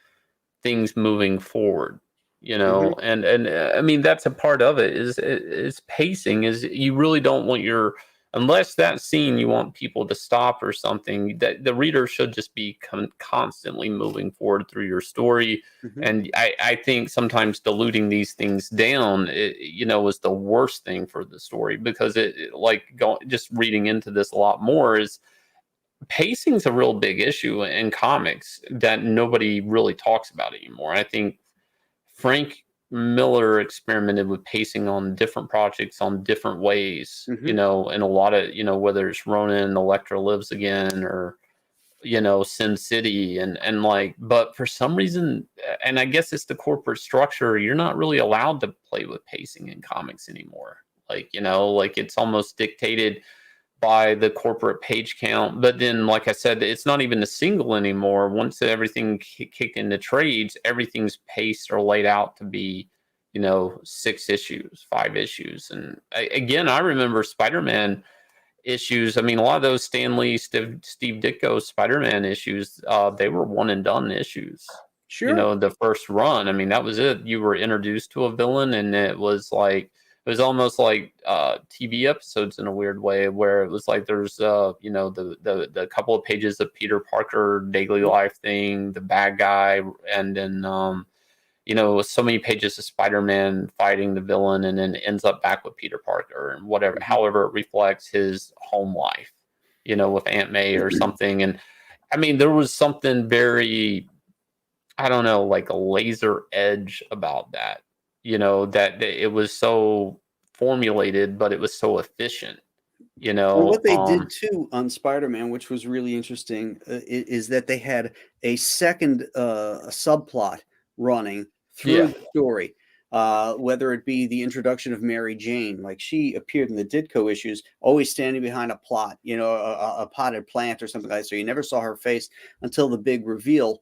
things moving forward." You know, Hmm. and I mean that's a part of it is pacing. Is you really don't want your unless that scene you want people to stop or something. That the reader should just be constantly moving forward through your story. Hmm. And I think sometimes diluting these things down, you know, is the worst thing for the story because like just reading into this a lot more is pacing's a real big issue in comics that nobody really talks about anymore. I think Frank Miller experimented with pacing on different projects on different ways, you Hmm. know, and a lot of, you know, whether it's Ronin, Electra Lives Again, or, you know, Sin City and like, but for some reason, and I guess it's the corporate structure, you're not really allowed to play with pacing in comics anymore. Like, you know, like it's almost dictated by the corporate page count. But then, like I said, it's not even a single anymore. Once everything kicked into trades, everything's paced or laid out to be, you know, 6 issues, 5 issues. And again, I remember Spider-Man issues. I mean, a lot of those Stan Lee, Steve Ditko Spider-Man issues, they were one and done issues. You Sure. know, the first run. I mean, that was it. You were introduced to a villain, and it was like it was almost like TV episodes in a weird way, where it was like there's you know the couple of pages of Peter Parker daily life thing, the bad guy, and then you know, so many pages of Spider-Man fighting the villain and then ends up back with Peter Parker and whatever, Hmm. however it reflects his home life, you know, with Aunt May or something. And I mean, there was something very, I don't know, like a laser edge about that, you know, that it was so formulated, but it was so efficient, you Well, know. what they did too on Spider-Man, which was really interesting, is that they had a second subplot running through Yeah. the story, whether it be the introduction of Mary Jane, like she appeared in the Ditko issues, always standing behind a plot, you know, a potted plant or something like that. So you never saw her face until the big reveal.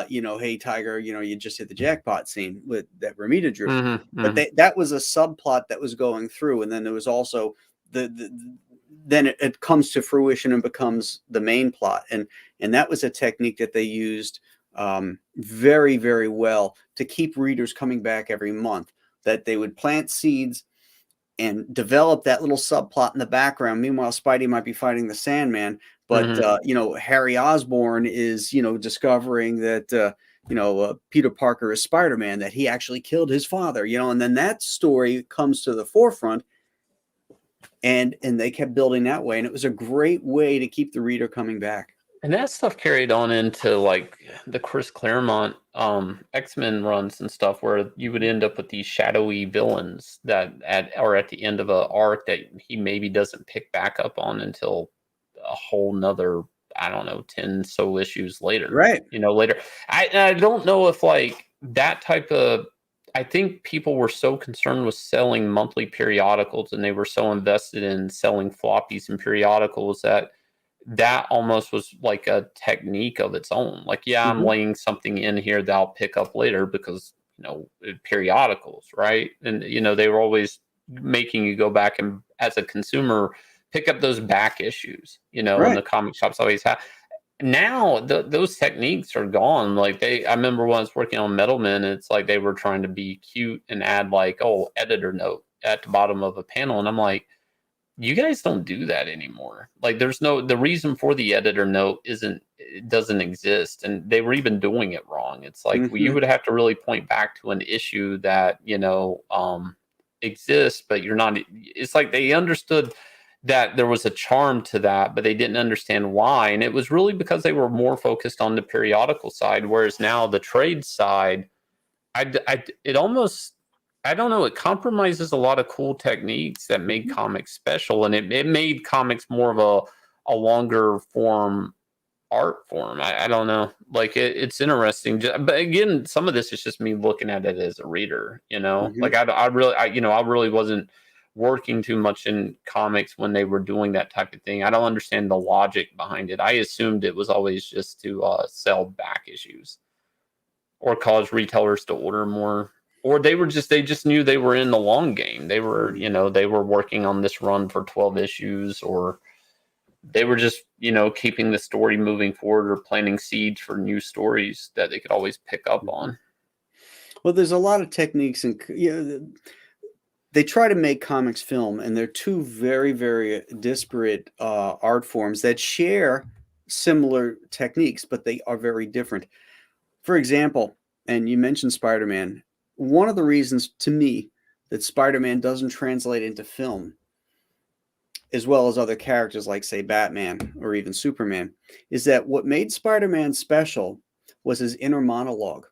You know, hey Tiger, you know, you just hit the jackpot scene with that Ramita drew. Hmm. But Hmm. that was a subplot that was going through, and then there was also the then it comes to fruition and becomes the main plot, and that was a technique that they used very, very well to keep readers coming back every month, that they would plant seeds and develop that little subplot in the background. Meanwhile, Spidey might be fighting the Sandman, but Hmm. you know, Harry Osborn is, you know, discovering that you know, Peter Parker is Spider-Man, that he actually killed his father, you know, and then that story comes to the forefront, and they kept building that way, and it was a great way to keep the reader coming back. And that stuff carried on into like the Chris Claremont X-Men runs and stuff where you would end up with these shadowy villains that at the end of a arc that he maybe doesn't pick back up on until a whole nother, I don't know, 10 so issues later. Right. You know, later. I don't know if like that type of I think people were so concerned with selling monthly periodicals and they were so invested in selling floppies and periodicals that almost was like a technique of its own. Like, yeah, I'm Hmm. laying something in here that I'll pick up later because, you know, periodicals, right? And, you know, they were always making you go back and, as a consumer, pick up those back issues, you know, and Right. the comic shops always have. Now, those techniques are gone. Like, I remember when I was working on Metalman, it's like they were trying to be cute and add, like, oh, editor note at the bottom of a panel. And I'm like, you guys don't do that anymore. Like there's no the reason for the editor note isn't it doesn't exist. And they were even doing it wrong. It's like well, you Hmm. would have to really point back to an issue that, you know, exists, but you're not it's like they understood that there was a charm to that, but they didn't understand why. And it was really because they were more focused on the periodical side, whereas now the trade side it almost I don't know. It compromises a lot of cool techniques that made Hmm. comics special, and it made comics more of a longer form art form. I don't know. Like it's interesting, but again, some of this is just me looking at it as a reader. You know, Hmm. like I really, I really wasn't working too much in comics when they were doing that type of thing. I don't understand the logic behind it. I assumed it was always just to sell back issues or cause retailers to order more. Or they just knew they were in the long game. They were, they were working on this run for 12 issues, or they were just, keeping the story moving forward or planting seeds for new stories that they could always pick up on. Well, there's a lot of techniques, and they try to make comics film, and they're two very, very disparate art forms that share similar techniques, but they are very different. For example, and you mentioned Spider-Man, one of the reasons to me that Spider-Man doesn't translate into film, as well as other characters like, say, Batman or even Superman, is that what made Spider-Man special was his inner monologue.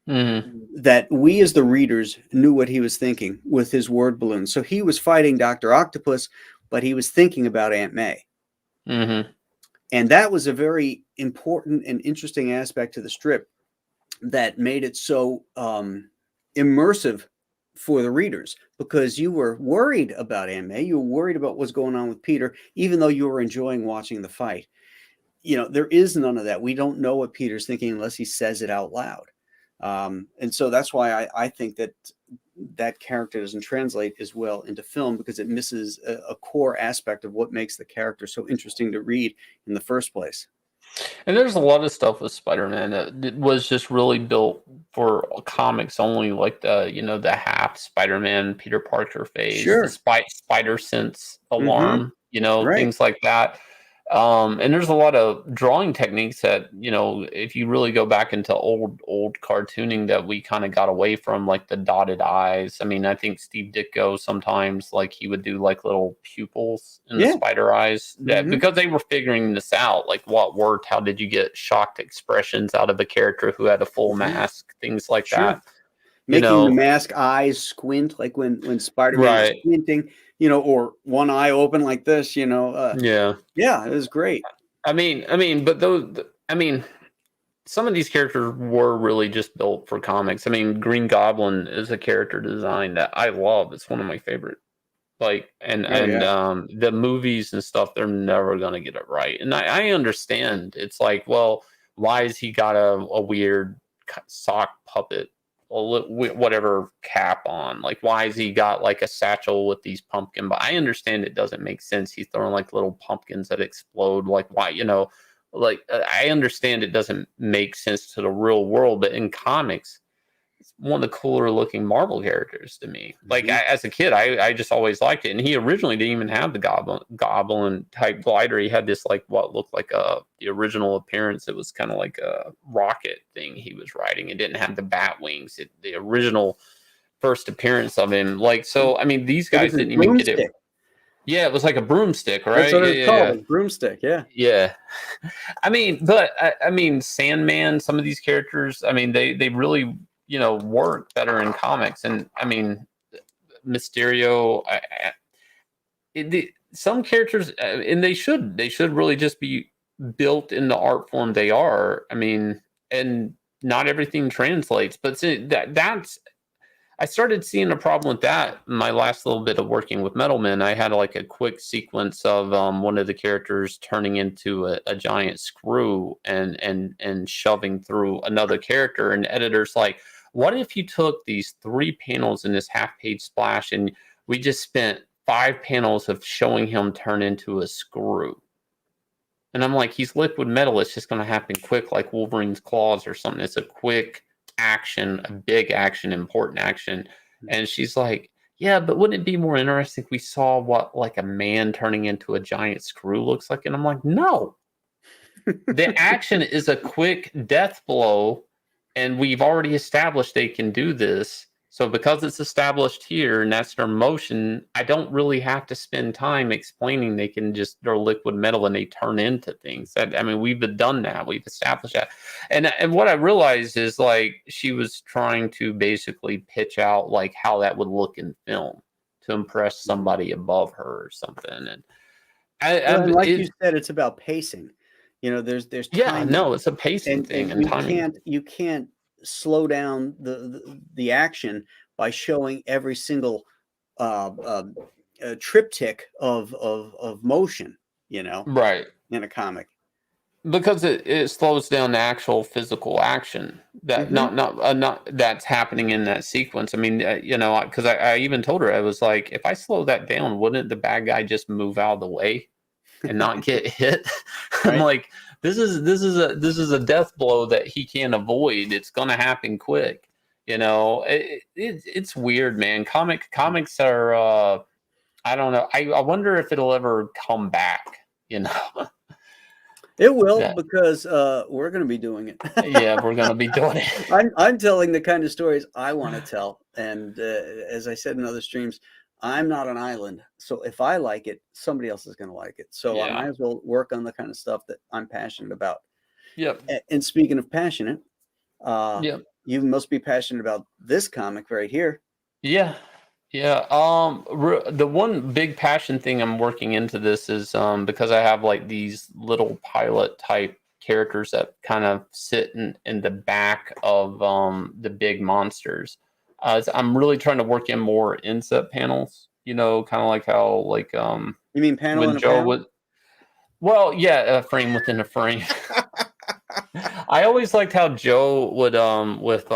Mm-hmm. That we as the readers knew what he was thinking with his word balloon. So he was fighting Dr. Octopus, but he was thinking about Aunt May. Mm-hmm. And that was a very important and interesting aspect to the strip that made it so immersive for the readers, because you were worried about Aunt May. You were worried about what's going on with Peter, even though you were enjoying watching the fight. There is none of that. We don't know what Peter's thinking unless he says it out loud. And so that's why I think that character doesn't translate as well into film, because it misses a core aspect of what makes the character so interesting to read in the first place. And there's a lot of stuff with Spider-Man that was just really built for comics only, like the half Spider-Man Peter Parker phase, Sure. the spider sense alarm, Right. things like that. And there's a lot of drawing techniques that, if you really go back into old cartooning that we kind of got away from, like the dotted eyes. I mean, I think Steve Ditko sometimes, like, he would do like little pupils in the spider eyes because they were figuring this out. Like, what worked? How did you get shocked expressions out of a character who had a full mask? Things like that. Making the mask eyes squint, like when Spider-Man is squinting, or one eye open like this, Yeah, it was great. Some of these characters were really just built for comics. I mean, Green Goblin is a character design that I love. It's one of my favorite. The movies and stuff, they're never gonna get it right. And I understand. It's like, well, why has he got a weird sock puppet, whatever cap on? Like, why has he got like a satchel with these pumpkin? But I understand it doesn't make sense. He's throwing like little pumpkins that explode. Like, why? I understand it doesn't make sense to the real world, but in comics, it's one of the cooler looking Marvel characters to me. Like, as a kid, I just always liked it. And he originally didn't even have the goblin type glider. He had this, like, what looked like the original appearance. It was kind of like a rocket thing he was riding. It didn't have the bat wings. The original first appearance of him. Like, so, I mean, these guys didn't even get it. Yeah, it was like a broomstick, right? That's what it's called, a broomstick, Yeah. I mean, Sandman, some of these characters, I mean, they really, work better in comics. And, I mean, Mysterio, some characters, and they should really just be built in the art form they are. I mean, and not everything translates. But that's... I started seeing a problem with that in my last little bit of working with Metal Men. I had like a quick sequence of one of the characters turning into a giant screw and shoving through another character. And the editor's like, what if you took these 3 panels in this half-page splash and we just spent 5 panels of showing him turn into a screw? And I'm like, he's liquid metal. It's just going to happen quick, like Wolverine's claws or something. It's a quick action, a big action, important action. And she's like, yeah, but wouldn't it be more interesting if we saw what like a man turning into a giant screw looks like? And I'm like, no. The action is a quick death blow, and we've already established they can do this. So because it's established here and that's their motion, I don't really have to spend time explaining they're liquid metal and they turn into things. We've done that. We've established that. And what I realized is, like, she was trying to basically pitch out like how that would look in film to impress somebody above her or something. And you said, it's about pacing. There's timing. Yeah, no, it's a pacing thing and timing. You can't slow down the action by showing every single a triptych of motion, Right. in a comic. Because it slows down the actual physical action that Hmm. not that's happening in that sequence. I mean, because I even told her, I was like, if I slow that down, wouldn't the bad guy just move out of the way and not get hit? I'm Right. like, this is a death blow that he can't avoid. It's gonna happen quick. It's weird, man. Comics are I don't know. I wonder if it'll ever come back. It will, That because we're going to be doing it. Yeah, we're gonna be doing it. I'm telling the kind of stories I want to tell, and as I said in other streams, I'm not an island. So if I like it, somebody else is going to like it. So I Yeah. might as well work on the kind of stuff that I'm passionate about. Yep. And speaking of passionate, Yep. you must be passionate about this comic right here. Yeah. Yeah. The one big passion thing I'm working into this is because I have like these little pilot type characters that kind of sit in the back of the big monsters. I'm really trying to work in more inset panels. Kind of like how You mean panel in when a Joe panel? would. Well, yeah, a frame within a frame. I always liked how Joe would with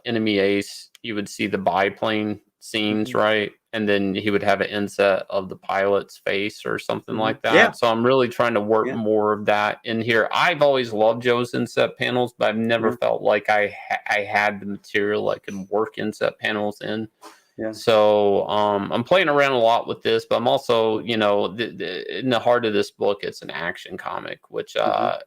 Enemy Ace, you would see the biplane scenes, Mhm. right? And then he would have an inset of the pilot's face or something Mhm. like Yeah, that. So I'm really trying to work yeah, more of that in here. I've always loved Joe's inset panels, but I've never yeah, felt like I had the material I could work inset panels in. yeah. So I'm playing around a lot with this, but I'm also, in the heart of this book, it's an action comic, which Mhm.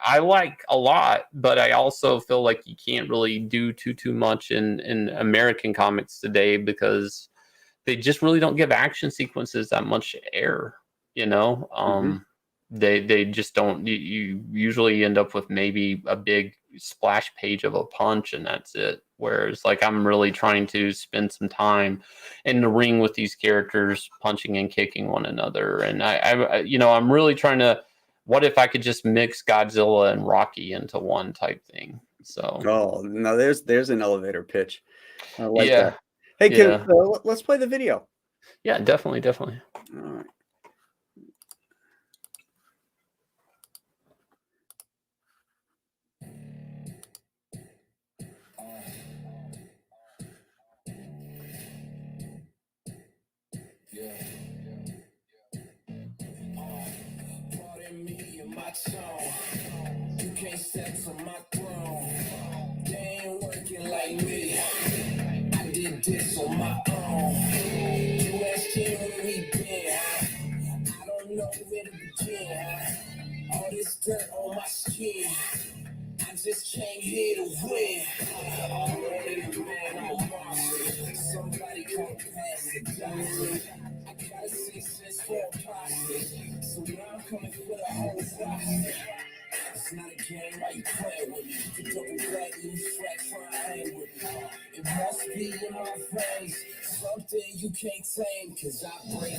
I like a lot, but I also feel like you can't really do too much in American comics today because they just really don't give action sequences that much air. You know, Mhm. they just don't. You usually end up with maybe a big splash page of a punch, and that's it. Whereas, like, I'm really trying to spend some time in the ring with these characters, punching and kicking one another, and I'm really trying to. What if I could just mix Godzilla and Rocky into one type thing? So Oh, no, there's an elevator pitch. I like that. yeah, Hey, yeah, let's play the video. yeah, definitely, definitely. All right. Pardon me and my tone. You can't step to my throne. They ain't working like me. I did this on my own. You asking where we been. I don't know where to begin. All this dirt on my skin. I just came here to win. Already the man, I'm a monster. Somebody come past the Johnson. I got a 6 for a posse. So now I'm coming for the whole roster. It's not a game, why you playing with me? You double back and you flat trying to hang with me. It must be in my veins. Something you can't tame, cause I break.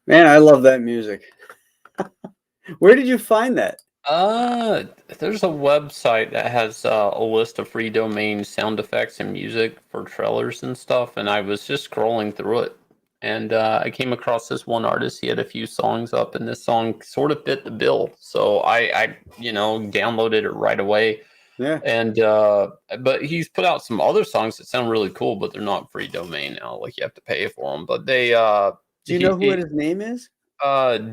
Man, I love that music. Where did you find that? There's a website that has a list of free domain sound effects and music for trailers and stuff, and I was just scrolling through it, and I came across this one artist. He had a few songs up, and this song sort of fit the bill, so I downloaded it right away. Yeah. And but he's put out some other songs that sound really cool, but they're not free domain now. Like you have to pay for them. But they Do you know who his name is?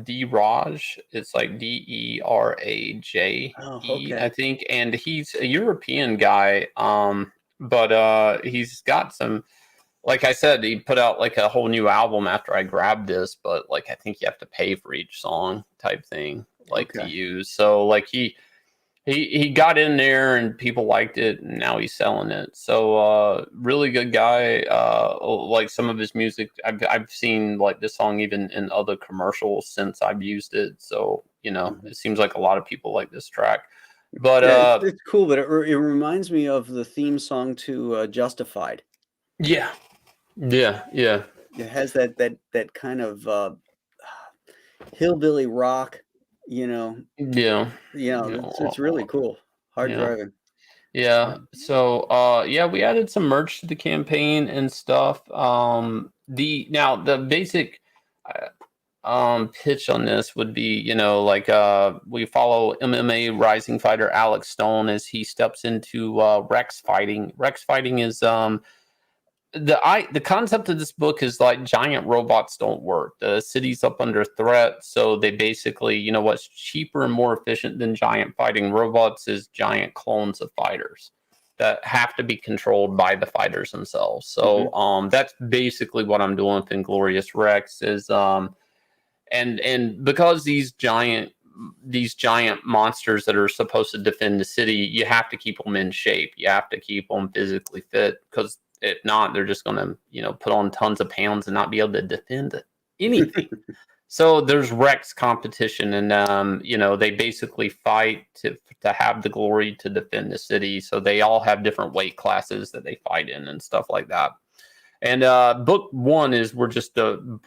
D Raj. It's like Oh, Deraje, I okay. think, and he's a European guy. But he's got some. Like I said, he put out like a whole new album after I grabbed this, but like I think you have to pay for each song type thing, like to Okay. use. So like he got in there and people liked it, and now he's selling it. So really good guy. Like some of his music, I've seen like this song even in other commercials since I've used it. So Mhm. it seems like a lot of people like this track. But it's cool, but it reminds me of the theme song to Justified. yeah. It has that kind of hillbilly rock, Yeah. it's really cool. Hard Yeah. driving. Yeah. So yeah, we added some merch to the campaign and stuff. The basic pitch on this would be, we follow MMA rising fighter Alex Stone as he steps into Rex fighting. Rex fighting is the concept of this book is like giant robots don't work. The city's up under threat, so they basically, what's cheaper and more efficient than giant fighting robots is giant clones of fighters that have to be controlled by the fighters themselves. So that's basically what I'm doing with Inglorious Rex is and because these giant monsters that are supposed to defend the city, you have to keep them in shape. You have to keep them physically fit, because if not, they're just going to, put on tons of pounds and not be able to defend anything. So there's Rex competition, and they basically fight to have the glory to defend the city. So they all have different weight classes that they fight in and stuff like that. And book one is we're just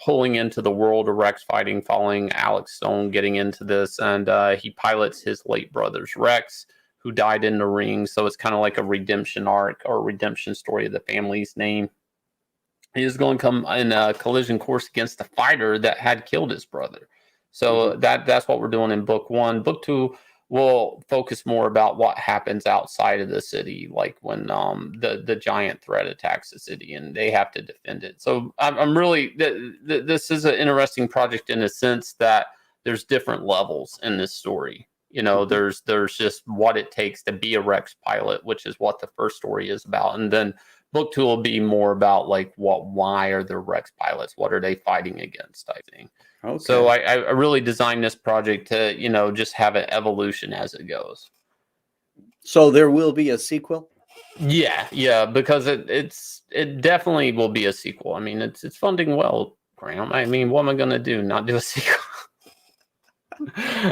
pulling into the world of Rex fighting, following Alex Stone getting into this, and he pilots his late brother's Rex, who died in the ring. So it's kind of like a redemption arc or redemption story of the family's name. He is going to come in a collision course against the fighter that had killed his brother. So that's what we're doing in book one. Book two will focus more about what happens outside of the city, like when the giant threat attacks the city and they have to defend it. So I'm really this is an interesting project in a sense that there's different levels in this story. There's just what it takes to be a Rex pilot, which is what the first story is about, and then book two will be more about like why are there Rex pilots? What are they fighting against? I think. Okay. So I really designed this project to just have an evolution as it goes. So there will be a sequel. Yeah, because it definitely will be a sequel. I mean, it's funding well, Graham. I mean, what am I going to do? Not do a sequel?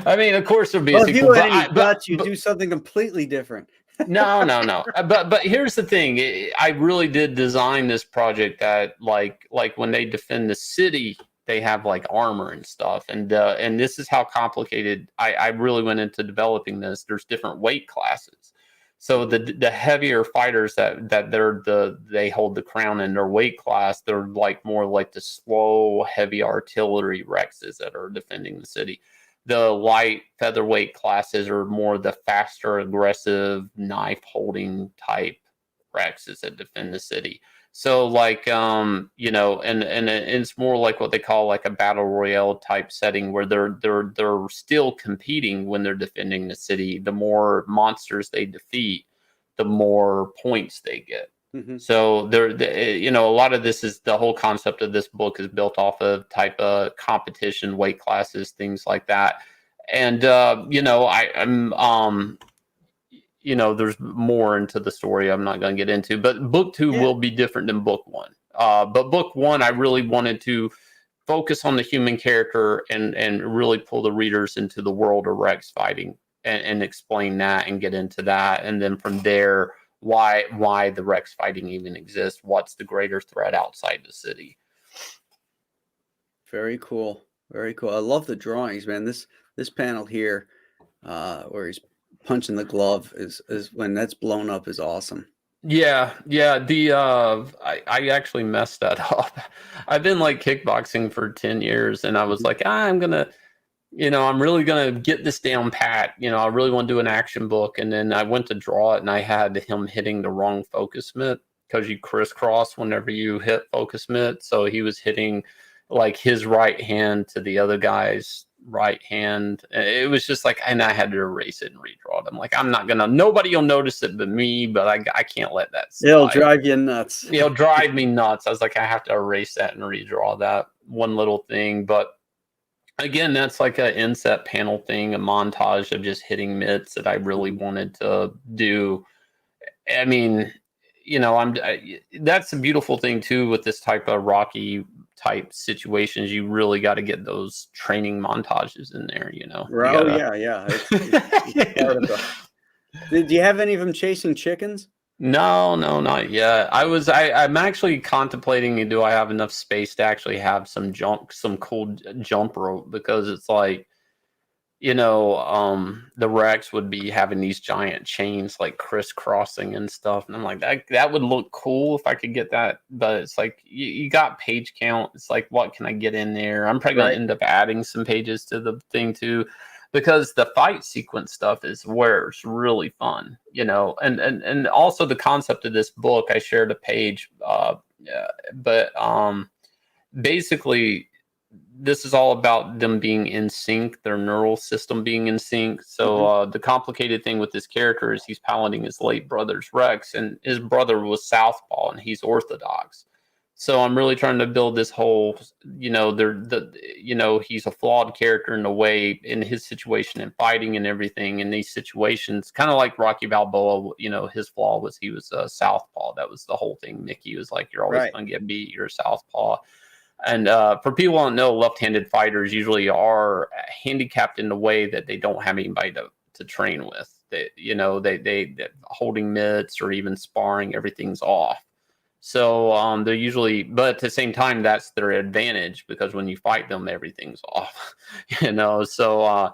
I mean, of course there'll be a sequel. But you do something completely different. No. But here's the thing. I really did design this project that like when they defend the city, they have like armor and stuff. And this is how complicated I really went into developing this. There's different weight classes. So the heavier fighters that they hold the crown in their weight class, they're like more like the slow, heavy artillery Rexes that are defending the city. The light featherweight classes are more the faster, aggressive, knife-holding type Rexes that defend the city. So, like, and it's more like what they call like a battle royale type setting, where they're still competing when they're defending the city. The more monsters they defeat, the more points they get. So a lot of this is the whole concept of this book is built off of type of competition, weight classes, things like that. And there's more into the story I'm not going to get into, but book two will be different than book one. But book one, I really wanted to focus on the human character and really pull the readers into the world of Rex fighting and explain that and get into that. And then from there, why the Rex fighting even exists, what's the greater threat outside the city. Very cool. Very cool. I love the drawings, man. This panel here, where he's punching the glove is when that's blown up is awesome. Yeah. I actually messed that up. I've been like kickboxing for 10 years and I was like, I'm really going to get this down pat. I really want to do an action book. And then I went to draw it and I had him hitting the wrong focus mitt, because you crisscross whenever you hit focus mitt. So he was hitting like his right hand to the other guy's right hand. It was just like, and I had to erase it and redraw it. I'm like, nobody will notice it but me, but I can't let that slide. It'll drive you nuts. It'll drive me nuts. I was like, I have to erase that and redraw that one little thing. But again, that's like an inset panel thing, a montage of just hitting mitts that I really wanted to do. I mean, that's the beautiful thing too with this type of Rocky type situations. You really got to get those training montages in there, Yeah. It's part of Do you have any of them chasing chickens? No, no, not yet. I'm actually contemplating, do I have enough space to actually have some cool jump rope? Because it's like, the Rex would be having these giant chains like crisscrossing and stuff. And I'm like, that would look cool if I could get that. But it's like, you got page count. It's like, what can I get in there? I'm probably going Right. to end up adding some pages to the thing too, because the fight sequence stuff is where it's really fun, and also the concept of this book. I shared a page, yeah, but basically this is all about them being in sync, their neural system being in sync. So the complicated thing with this character is he's piloting his late brother's Rex, and his brother was Southpaw, and he's Orthodox. So I'm really trying to build this whole, he's a flawed character in a way in his situation and fighting and everything in these situations, kind of like Rocky Balboa. His flaw was he was a Southpaw. That was the whole thing. Mickey was like, "You're always Right. going to get beat. You're a Southpaw." And for people who don't know, left-handed fighters usually are handicapped in the way that they don't have anybody to train with. They holding mitts or even sparring, everything's off. So they're usually, but at the same time, that's their advantage, because when you fight them, everything's off. So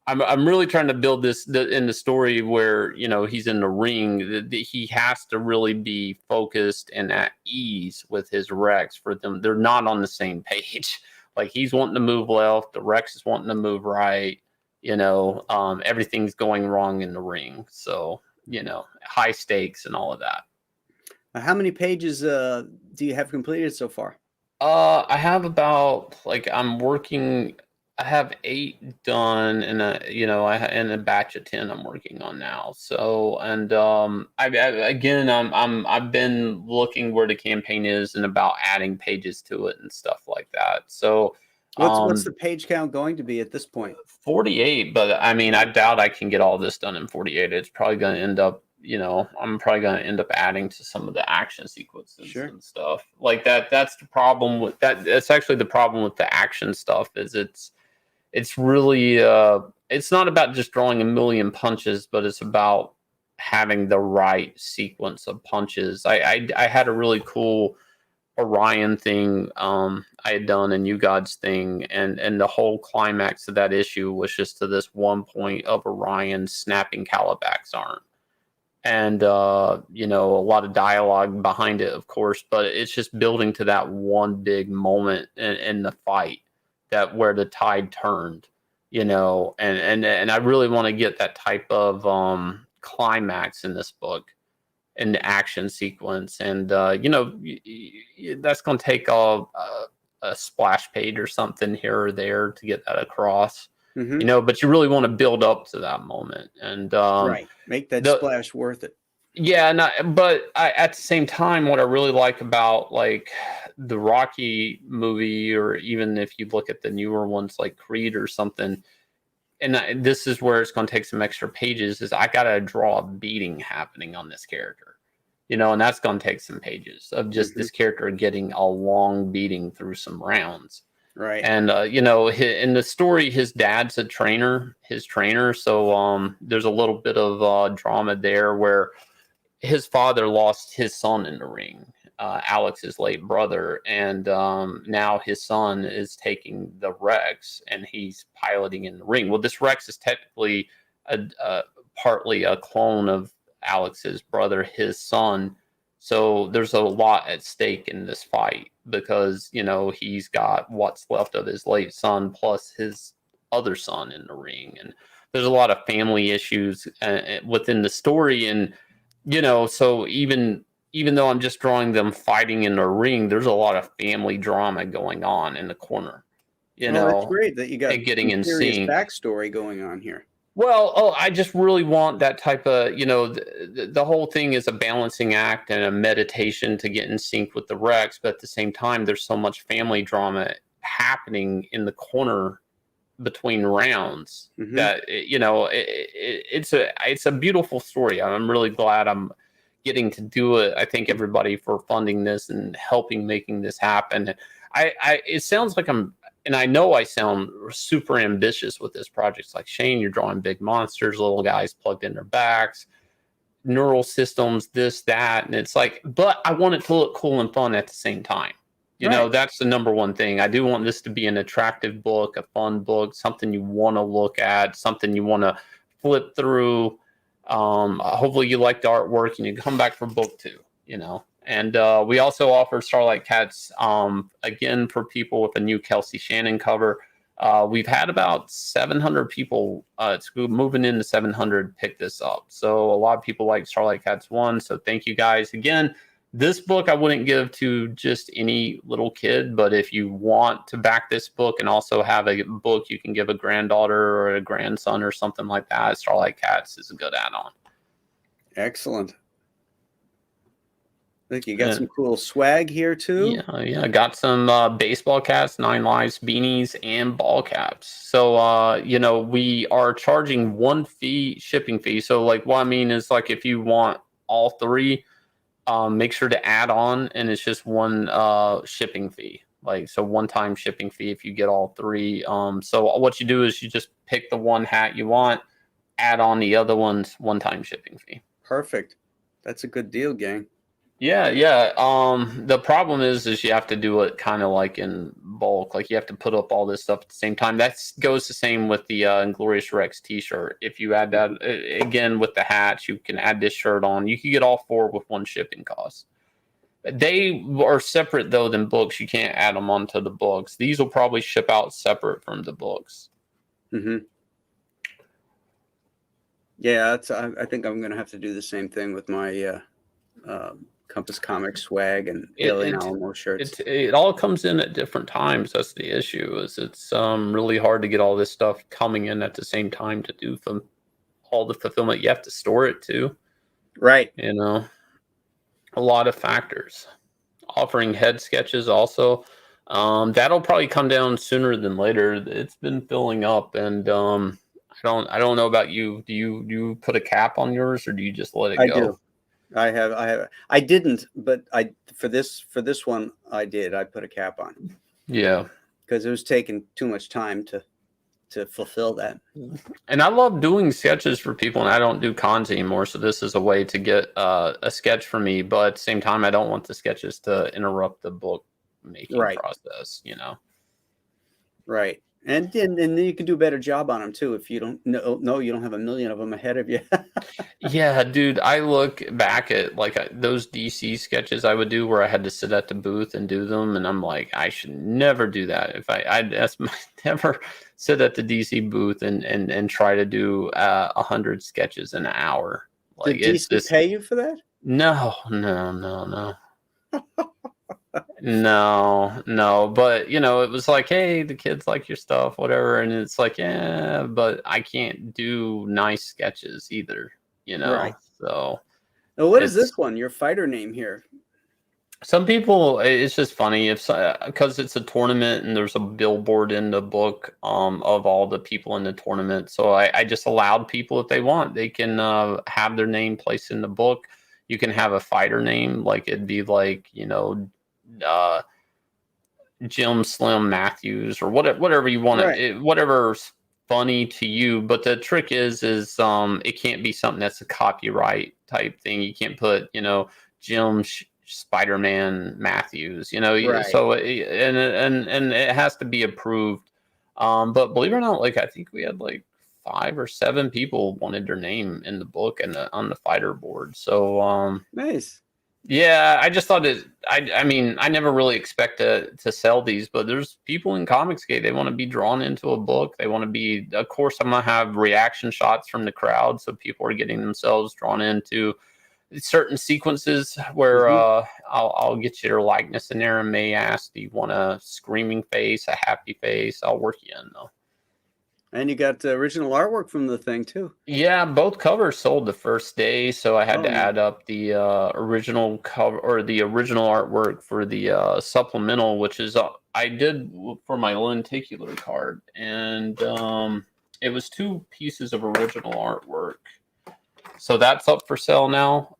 I'm really trying to build this in the story where he's in the ring. He has to really be focused and at ease with his Rex. For them, they're not on the same page. Like, he's wanting to move left, the Rex is wanting to move right. Everything's going wrong in the ring. So high stakes and all of that. How many pages do you have completed so far? I have about, like, I have 8 done, and and a batch of 10 I'm working on now. So, and I've been looking where the campaign is and about adding pages to it and stuff like that. So, What's the page count going to be at this point? 48, but I mean, I doubt I can get all this done in 48. It's probably going to end up, I'm probably going to end up adding to some of the action sequences and stuff like that. That's the problem with that. That's actually the problem with the action stuff, is it's really it's not about just drawing a million punches, but it's about having the right sequence of punches. I had a really cool Orion thing I had done, and You God's thing, and the whole climax of that issue was just to this one point of Orion snapping Calibac's arm. And a lot of dialogue behind it, of course, but it's just building to that one big moment in the fight, that where the tide turned, and I really want to get that type of climax in this book, in the action sequence. And that's going to take a splash page or something here or there to get that across. But you really want to build up to that moment, and right, make that splash worth it. Yeah, but at the same time, what I really like about, like, the Rocky movie, or even if you look at the newer ones like Creed or something, and this is where it's going to take some extra pages, is I got to draw a beating happening on this character, and that's going to take some pages of just this character getting a long beating through some rounds. Right. And in the story, his dad's his trainer. So there's a little bit of drama there, where his father lost his son in the ring, Alex's late brother, and now his son is taking the Rex and he's piloting in the ring. Well, this Rex is technically partly a clone of Alex's brother, his son. So there's a lot at stake in this fight, because he's got what's left of his late son plus his other son in the ring, and there's a lot of family issues within the story. And so even though I'm just drawing them fighting in the ring, there's a lot of family drama going on in the corner. That's great that you got getting in sync backstory going on here. Well, I just really want that type of, the whole thing is a balancing act and a meditation to get in sync with the Rex. But at the same time, there's so much family drama happening in the corner between rounds that, it's a beautiful story. I'm really glad I'm getting to do it. I thank everybody for funding this and helping making this happen. It sounds like I'm and I know I sound super ambitious with this project. It's like, Shane, you're drawing big monsters, little guys plugged in their backs, neural systems, this, that. And it's like, but I want it to look cool and fun at the same time. You know, that's the number one thing. I do want this to be an attractive book, a fun book, something you want to look at, something you want to flip through. Hopefully you like the artwork and you come back for book 2, you know. And we also offer Starlight Cats, again, for people with a new Kelsey Shannon cover. We've had about 700 people, it's moving into 700, pick this up. So a lot of people like Starlight Cats 1. So thank you guys. Again, this book I wouldn't give to just any little kid, but if you want to back this book and also have a book you can give a granddaughter or a grandson or something like that, Starlight Cats is a good add-on. Excellent. I think you got some cool swag here too. Yeah. Got some baseball caps, 9 Lives beanies, and ball caps. So, you know, we are charging one shipping fee. So, like, what I mean is, like, if you want all 3, make sure to add on, and it's just one shipping fee. Like, so one-time shipping fee if you get all 3. So what you do is you just pick the one hat you want, add on the other one's one-time shipping fee. Perfect. That's a good deal, gang. Yeah. The problem is you have to do it kind of like in bulk. Like, you have to put up all this stuff at the same time. That goes the same with the Inglorious Rex t-shirt. If you add that again with the hats, you can add this shirt on. You can get all 4 with one shipping cost. They are separate though than books. You can't add them onto the books. These will probably ship out separate from the books. Mm-hmm. Yeah, I think I'm going to have to do the same thing with my Compass Comics swag and Alien Alamo shirts. It all comes in at different times. That's the issue. Is it's really hard to get all this stuff coming in at the same time to do all the fulfillment. You have to store it too. Right. You know, a lot of factors. Offering head sketches also. That'll probably come down sooner than later. It's been filling up, and I don't know about you. Do you put a cap on yours, or do you just let it go? I do. I didn't, but for this one I did. I put a cap on. Yeah, because it was taking too much time to fulfill that. And I love doing sketches for people, and I don't do cons anymore, so this is a way to get a sketch for me. But at the same time, I don't want the sketches to interrupt the book making process. You know. Right. And then you can do a better job on them too if you don't know you don't have a million of them ahead of you. Yeah, dude, I look back at those DC sketches I would do where I had to sit at the booth and do them, and I'm like, I should never do that. If I'd never sit at the DC booth and try to do 100 sketches in an hour. Like, did DC pay you for that? No. No, but it was like, hey, the kids like your stuff, whatever, and it's like, yeah, but I can't do nice sketches either, Right. So now, what is this one, your fighter name here? Some people, it's just funny because it's a tournament and there's a billboard in the book of all the people in the tournament, so I just allowed people, if they want, they can have their name placed in the book. You can have a fighter name, like it'd be like Jim Slim Matthews or whatever you want to, whatever's funny to you. But the trick is it can't be something that's a copyright type thing. You can't put Jim Spider-Man Matthews, Right. So and it has to be approved. But believe it or not, I think we had 5 or 7 people wanted their name in the book and on the fighter board. So nice. Yeah, I just thought I mean, I never really expect to sell these, but there's people in Comicsgate, they want to be drawn into a book. They want to be, of course, I'm going to have reaction shots from the crowd, so people are getting themselves drawn into certain sequences where I'll get your likeness in there and may ask, do you want a screaming face, a happy face? I'll work you in, though. And you got the original artwork from the thing too. Yeah, both covers sold the first day, so I had to add up the original cover or the original artwork for the supplemental, which is I did for my lenticular card, and it was 2 pieces of original artwork. So that's up for sale now,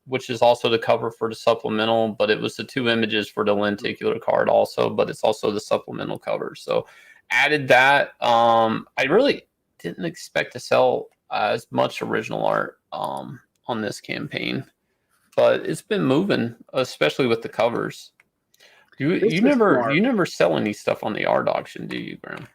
which is also the cover for the supplemental, but it was the 2 images for the lenticular card also, but it's also the supplemental cover. So added that. I really didn't expect to sell as much original art on this campaign, but it's been moving, especially with the covers. You never sell any stuff on the art auction, do you, Graham?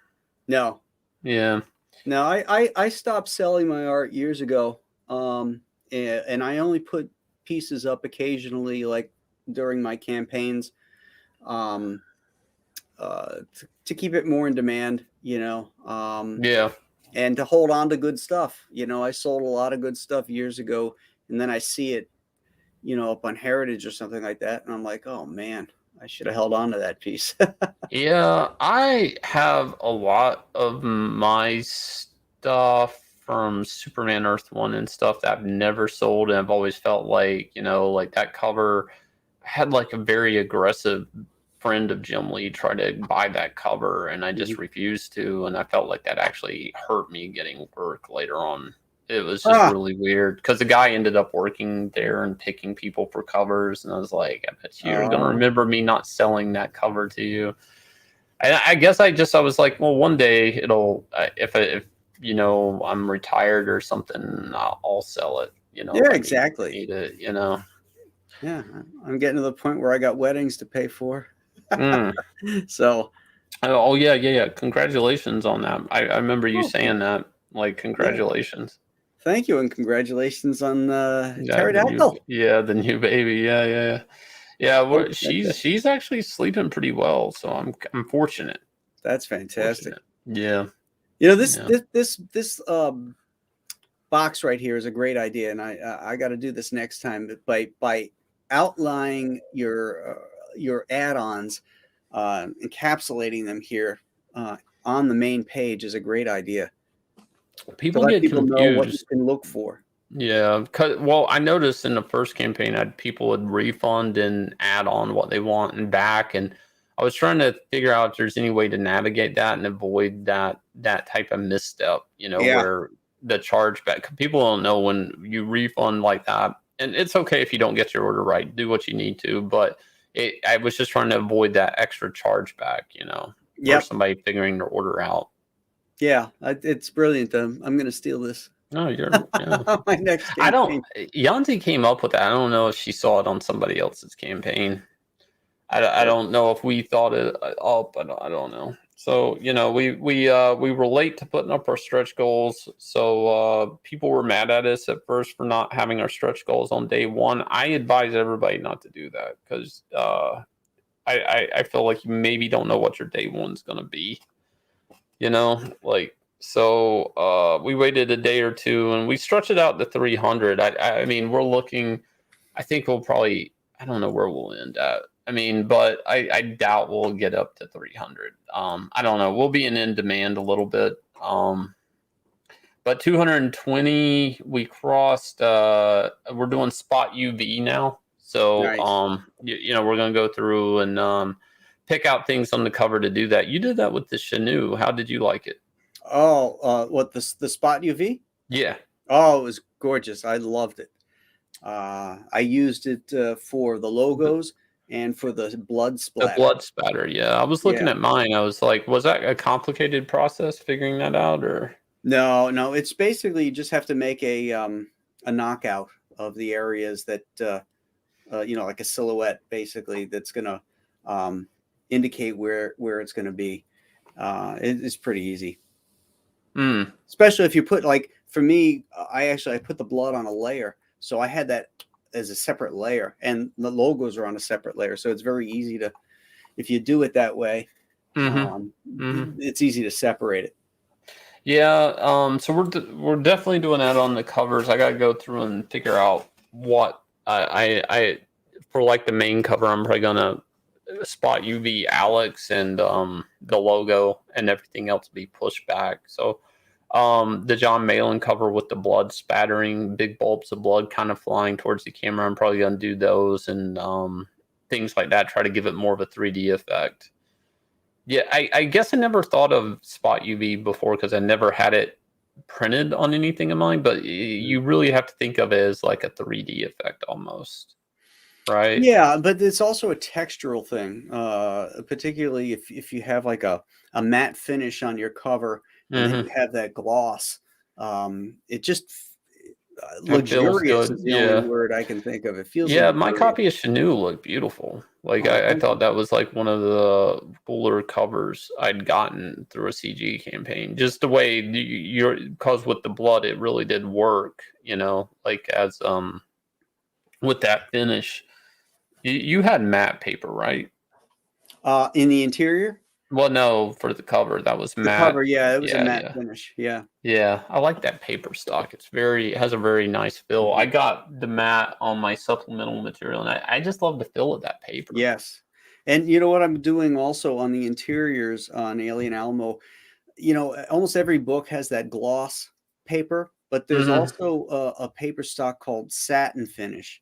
No. Yeah. No, I stopped selling my art years ago. And I only put pieces up occasionally, like during my campaigns, to keep it more in demand, Yeah. and to hold on to good stuff. I sold a lot of good stuff years ago, and then I see it, up on Heritage or something like that, and I'm like, oh man, I should have held on to that piece. Yeah, I have a lot of my stuff from Superman Earth 1 and stuff that I've never sold, and I've always felt like, like that cover had like a very aggressive friend of Jim Lee try to buy that cover, and I just refused to, and I felt like that actually hurt me getting work later on. It was just really weird because the guy ended up working there and picking people for covers, and I was like, I bet you're gonna remember me not selling that cover to you. And I guess I was like, well, one day it'll, if I'm retired or something, I'll sell it. Yeah, exactly. Need it, Yeah, I'm getting to the point where I got weddings to pay for. So. Oh yeah. Congratulations on that. I remember you saying that. Like, congratulations. Thank you, and congratulations on Pterodactyl. The new baby. Yeah. She's actually sleeping pretty well, so I'm fortunate. That's fantastic. Yeah. This box right here is a great idea, and I got to do this next time. By outlining your add-ons, encapsulating them here on the main page is a great idea. People get confused. Know what you can look for. Yeah, well, I noticed in the first campaign, people would refund and add on what they want and back, and I was trying to figure out if there's any way to navigate that and avoid that type of misstep. Where the chargeback. People don't know when you refund like that, and it's okay if you don't get your order right. Do what you need to, but I was just trying to avoid that extra chargeback. For somebody figuring their order out. Yeah, it's brilliant. I'm going to steal this. No, you're my next campaign. Yanzi came up with that. I don't know if she saw it on somebody else's campaign. I don't know if we thought it up. I don't know. So, we were late to putting up our stretch goals. So people were mad at us at first for not having our stretch goals on day one. I advise everybody not to do that because I feel like you maybe don't know what your day one's going to be. So we waited a day or two and we stretched it out to 300. I mean, we're looking, I think we'll probably, I don't know where we'll end at. I mean, but I doubt we'll get up to 300. I don't know. We'll be in demand a little bit. But 220, we crossed, we're doing spot UV now. So, nice. We're going to go through and pick out things on the cover to do that. You did that with the Chenille. How did you like it? Oh, what, the spot UV? Yeah. Oh, it was gorgeous. I loved it. I used it for the logos and for the blood splatter. The blood spatter, yeah. I was looking at mine. I was like, was that a complicated process figuring that out, or? No. It's basically you just have to make a knockout of the areas that like a silhouette, basically, that's going to indicate where it's going to be. It's pretty easy. Especially if you put, like, for me, I put the blood on a layer, so I had that as a separate layer, and the logos are on a separate layer, so it's very easy to, if you do it that way, it's easy to separate it. Yeah. So we're definitely doing that on the covers. I got to go through and figure out what I for like the main cover. I'm probably gonna spot UV Alex and the logo and everything else be pushed back. So the John Malin cover with the blood spattering, big bulbs of blood kind of flying towards the camera, I'm probably going to do those and things like that, try to give it more of a 3D effect. Yeah, I guess I never thought of spot UV before because I never had it printed on anything of mine, but you really have to think of it as like a 3D effect almost, right? Yeah, but it's also a textural thing, particularly if you have like a matte finish on your cover and then Hmm. you have that gloss. It just It feels luxurious good. is the only Yeah. word I can think of. It feels Yeah, my luxurious. copy of Chanu looked beautiful. Like Oh, I thank thought you. that was like one of the cooler covers I'd gotten through a CG campaign. Just the way you're, because with the blood, it really did work. Like as with that finish. You had matte paper, right? In the interior, Well, no, for the cover that was the cover, matte. yeah, it was a Yeah, matte yeah. finish. Yeah. Yeah, I like that paper stock. It has a very nice feel. I Mhm. got the matte on my supplemental material, and I just love the feel of that paper. Yes. And you know what I'm doing also on the interiors on Alien Alamo? Almost every book has that gloss paper, but there's Hmm. also a paper stock called satin finish,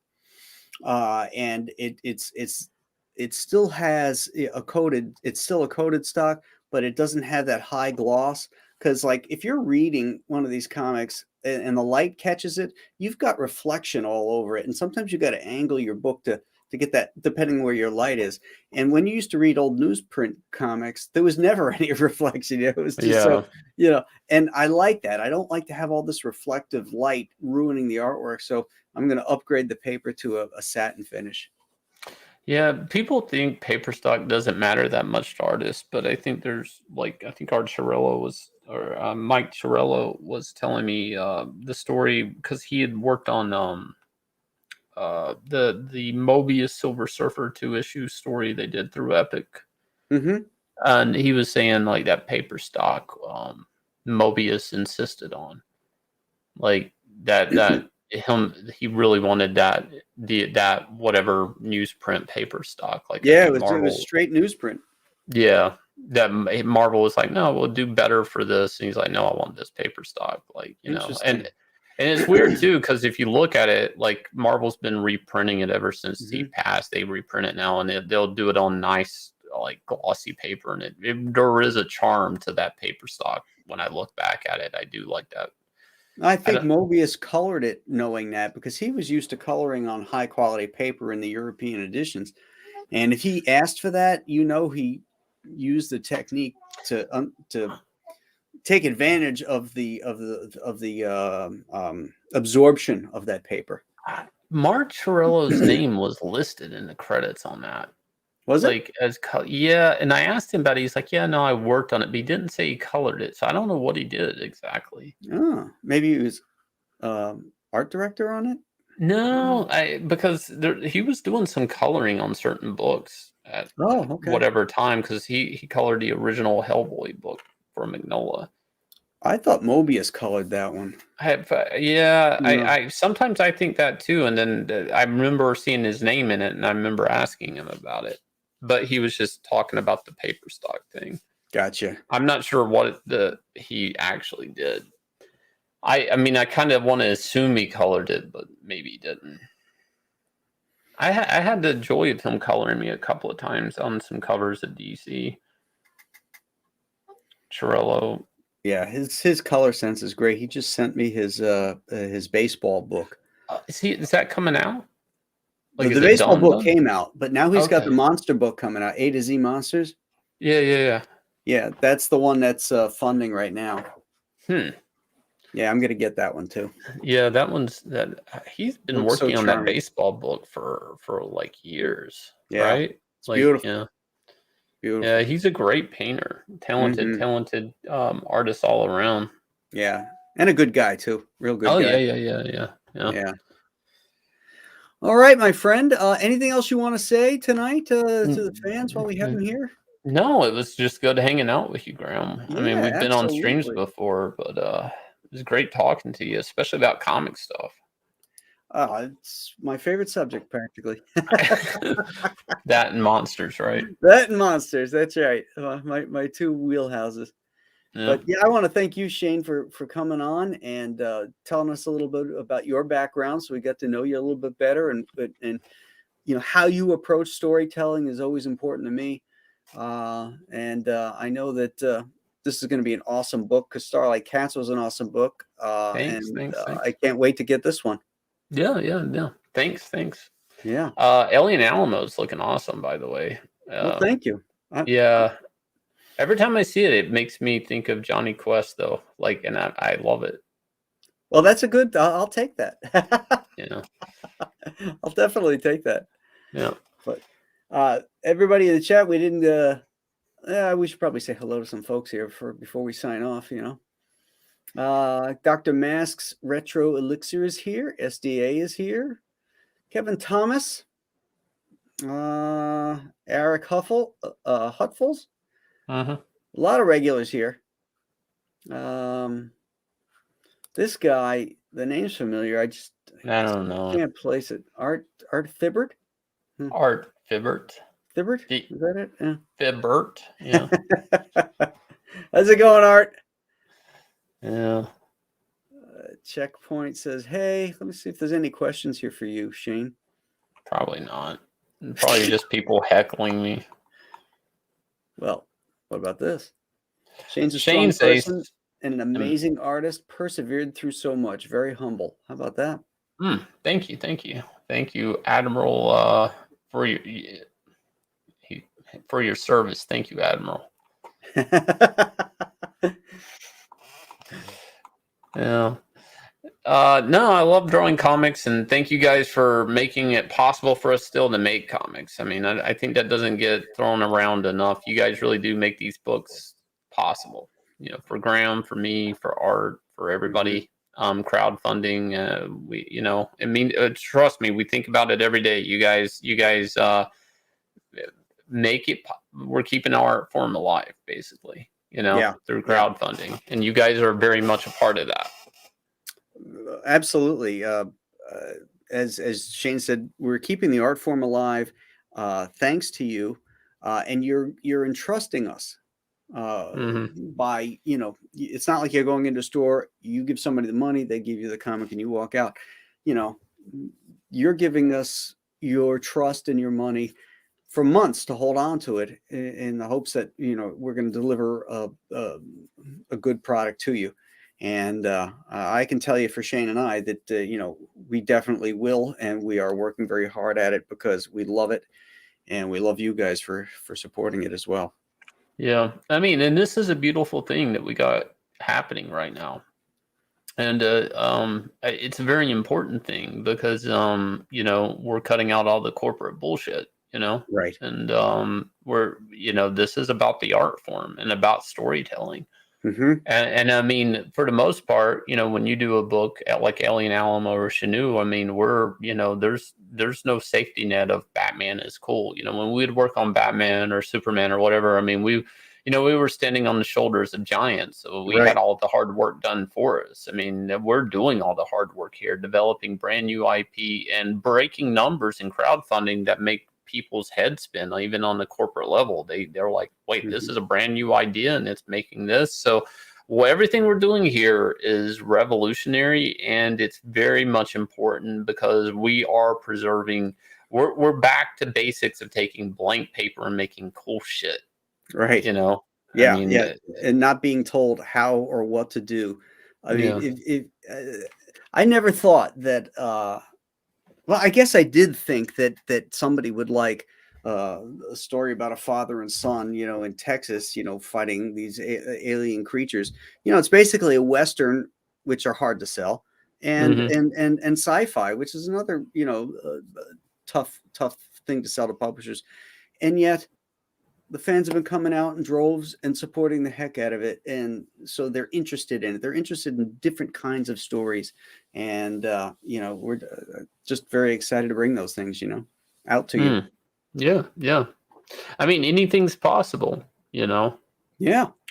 and it still has a coated. It's still a coated stock, but it doesn't have that high gloss. Because like if you're reading one of these comics and the light catches it, you've got reflection all over it, and sometimes you got to angle your book to get that, depending where your light is. And when you used to read old newsprint comics, there was never any reflection. It was just so, Yeah. and I like that. I don't like to have all this reflective light ruining the artwork. So I'm going to upgrade the paper to a satin finish. Yeah, people think paper stock doesn't matter that much to artists, but I think I think Art Chiarello Mike Chiarello was telling me the story because he had worked on the Mobius Silver Surfer 2-issue story they did through Epic, Mm-hmm. and he was saying like that paper stock Mobius insisted on, like he really wanted that whatever newsprint paper stock, like I Yeah, think it was Marvel. straight newsprint. Yeah, Marvel was like, no, we'll do better for this, and he's like, no, I want this paper stock, like Interesting. and it's weird too because if you look at it, like Marvel's been reprinting it ever since he Mm-hmm. passed. They reprint it now, and they'll do it on nice like glossy paper, and there is a charm to that paper stock. When I look back at it, I do like that. I I think don't. Mobius colored it knowing that because he was used to coloring on high quality paper in the European editions. And if he asked for that, he used the technique to take advantage of the absorption of that paper. Mark Chiarello's name was listed in the credits on that. Was it? Like yeah, and I asked him about it. He's like, "Yeah, no, I worked on it," but he didn't say he colored it, so I don't know what he did exactly. Oh, maybe he was art director on it. No, because he was doing some coloring on certain books at Oh, okay. whatever time because he colored the original Hellboy book for Magnolia. I thought Mobius colored that one. Yeah, No. I sometimes I think that too, and then I remember seeing his name in it, and I remember asking him about it, but he was just talking about the paper stock thing. Gotcha. I'm not sure what he actually did. I mean, I kind of want to assume he colored it, but maybe he didn't. I had the joy of him coloring me a couple of times on some covers of DC. Chiarello. Yeah, his color sense is great. He just sent me his baseball book. Is that coming out? Like, The is it baseball book done? came out, but now he's got Okay. the monster book coming out, A to Z Monsters. Yeah, yeah, Yeah, that's the one that's funding right now. yeah. Yeah, I'm gonna get that one too. Yeah, he's been Looks so working on that charming. baseball book for like years, Yeah, right? it's Like, beautiful, yeah. Yeah, beautiful. he's a great painter. Talented, Hmm. talented artist all around. Yeah, and a good guy too. Real good Oh guy. yeah, yeah, yeah, yeah, yeah. Yeah. All right, my friend. Anything else you want to say tonight to the fans while we have them Mm, here? No, it was just good hanging out with you, Graham. I mean, Yeah, we've been on streams absolutely. before, but it was great talking to you, especially about comic stuff. It's my favorite subject, practically. That and monsters, right? That and monsters. That's right. My two wheelhouses. Yeah. But yeah, I want to thank you, Shane, for coming on and telling us a little bit about your background, so we got to know you a little bit better, and how you approach storytelling is always important to me. And I know that this is going to be an awesome book because Starlight Cats was an awesome book. Thanks. I can't wait to get this one. Yeah. Thanks. Yeah. Alien Alamo's looking awesome, by the way. Well, thank you. Yeah. Every time I see it, it makes me think of Johnny Quest, though. Like, and I love it. Well, that's a good. I'll take that. Yeah. I'll definitely take that. Yeah. But everybody in the chat, we didn't. We should probably say hello to some folks here before we sign off. Dr. Mask's Retro Elixir is here. SDA is here. Kevin Thomas. Eric Hutfels. Uh-huh. A lot of regulars here. This guy, the name's familiar. I don't know. Can't place it. Art Thibbert? Art Fibbert. Thibbert? Is that it? Yeah. Fibbert. Yeah. How's it going, Art? Yeah. Checkpoint says, hey, let me see if there's any questions here for you, Shane. Probably not. Probably just people heckling me. Well, what about this? Shane's a strong person and an amazing artist, persevered through so much. Very humble. How about that? Thank you, Admiral, for your service. Thank you, Admiral. Yeah. No, I love drawing comics, and thank you guys for making it possible for us still to make comics. I mean, I think that doesn't get thrown around enough. You guys really do make these books possible. For Graham, for me, for Art, for everybody. Crowdfunding. Trust me, we think about it every day. You guys make it. We're keeping our art form alive, basically. Through crowdfunding, and you guys are very much a part of that. Absolutely. As Shane said, we're keeping the art form alive, thanks to you, and you're entrusting us. By it's not like you're going into a store, you give somebody the money, they give you the comic, and you walk out. You're giving us your trust and your money for months to hold on to it in the hopes that we're going to deliver a good product to you. And I can tell you for Shane and I that we definitely will, and we are working very hard at it because we love it, and we love you guys for supporting it as well. Yeah, I mean, and this is a beautiful thing that we got happening right now, and it's a very important thing because we're cutting out all the corporate bullshit, right? And this is about the art form and about storytelling. Mm-hmm. And I mean, for the most part, when you do a book like Alien Alamo or Chenu, I mean, there's no safety net of Batman is cool. When we'd work on Batman or Superman or whatever, I mean, we were standing on the shoulders of giants. So we had all the hard work done for us. I mean, we're doing all the hard work here, developing brand new IP and breaking numbers in crowdfunding that make people's heads spin. Even on the corporate level, they're like, wait, this is a brand new idea and it's making this. So everything we're doing here is revolutionary, and it's very much important because we are preserving, we're back to basics of taking blank paper and making cool shit, right? And not being told how or what to do. I mean, I never thought that well, I guess I did think that somebody would like a story about a father and son, in Texas, fighting these alien creatures. It's basically a Western, which are hard to sell, and sci-fi, which is another, tough thing to sell to publishers. And yet the fans have been coming out in droves and supporting the heck out of it. And so they're interested in it. They're interested in different kinds of stories. And, we're just very excited to bring those things, out to you. Yeah. I mean, anything's possible, Yeah.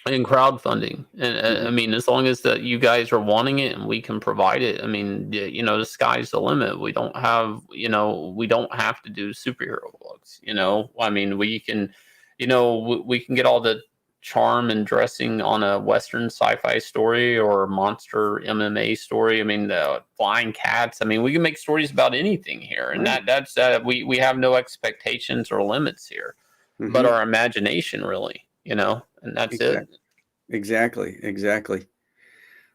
in crowdfunding. And I mean, as long as that you guys are wanting it and we can provide it, I mean, the sky's the limit. We don't have to do superhero books, I mean, we can, we can get all the charm and dressing on a Western sci-fi story or a monster MMA story. I mean, the flying cats. I mean, we can make stories about anything here, and that's we have no expectations or limits here, but our imagination really, and that's it. Exactly.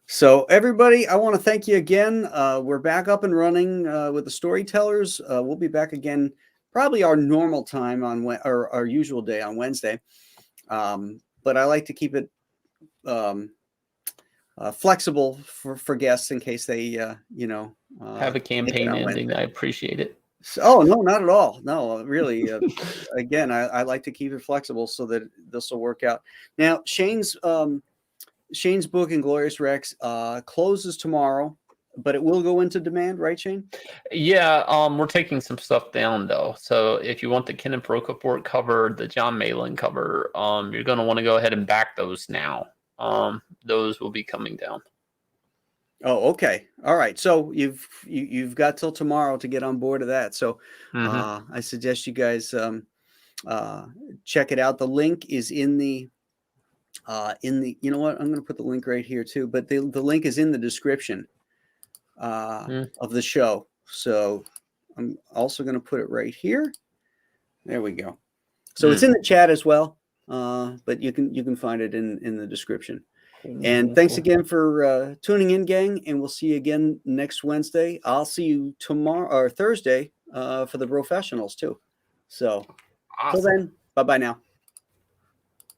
So everybody, I want to thank you again. We're back up and running with the Storytellers. We'll be back again, probably our normal time on or our usual day on Wednesday. But I like to keep it flexible for guests in case they, Have a campaign ending. I appreciate it. Oh, no, not at all. No, really. Again, I like to keep it flexible so that this will work out. Now, Shane's book, Inglorious Rex, closes tomorrow, but it will go into demand, right, Shane? Yeah, we're taking some stuff down though. So if you want the Kenneth Rocafort cover, the John Malin cover, you're going to want to go ahead and back those now. Those will be coming down. Oh, okay. All right. So you've got till tomorrow to get on board of that. So I suggest you guys check it out. The link is in the you know what? I'm going to put the link right here too, but the link is in the description of the show. So I'm also going to put it right here. There we go. So it's in the chat as well, but you can find it in the description. And thanks again for tuning in, gang. And we'll see you again next Wednesday. I'll see you tomorrow or Thursday for the professionals too. So, Till then, bye-bye now.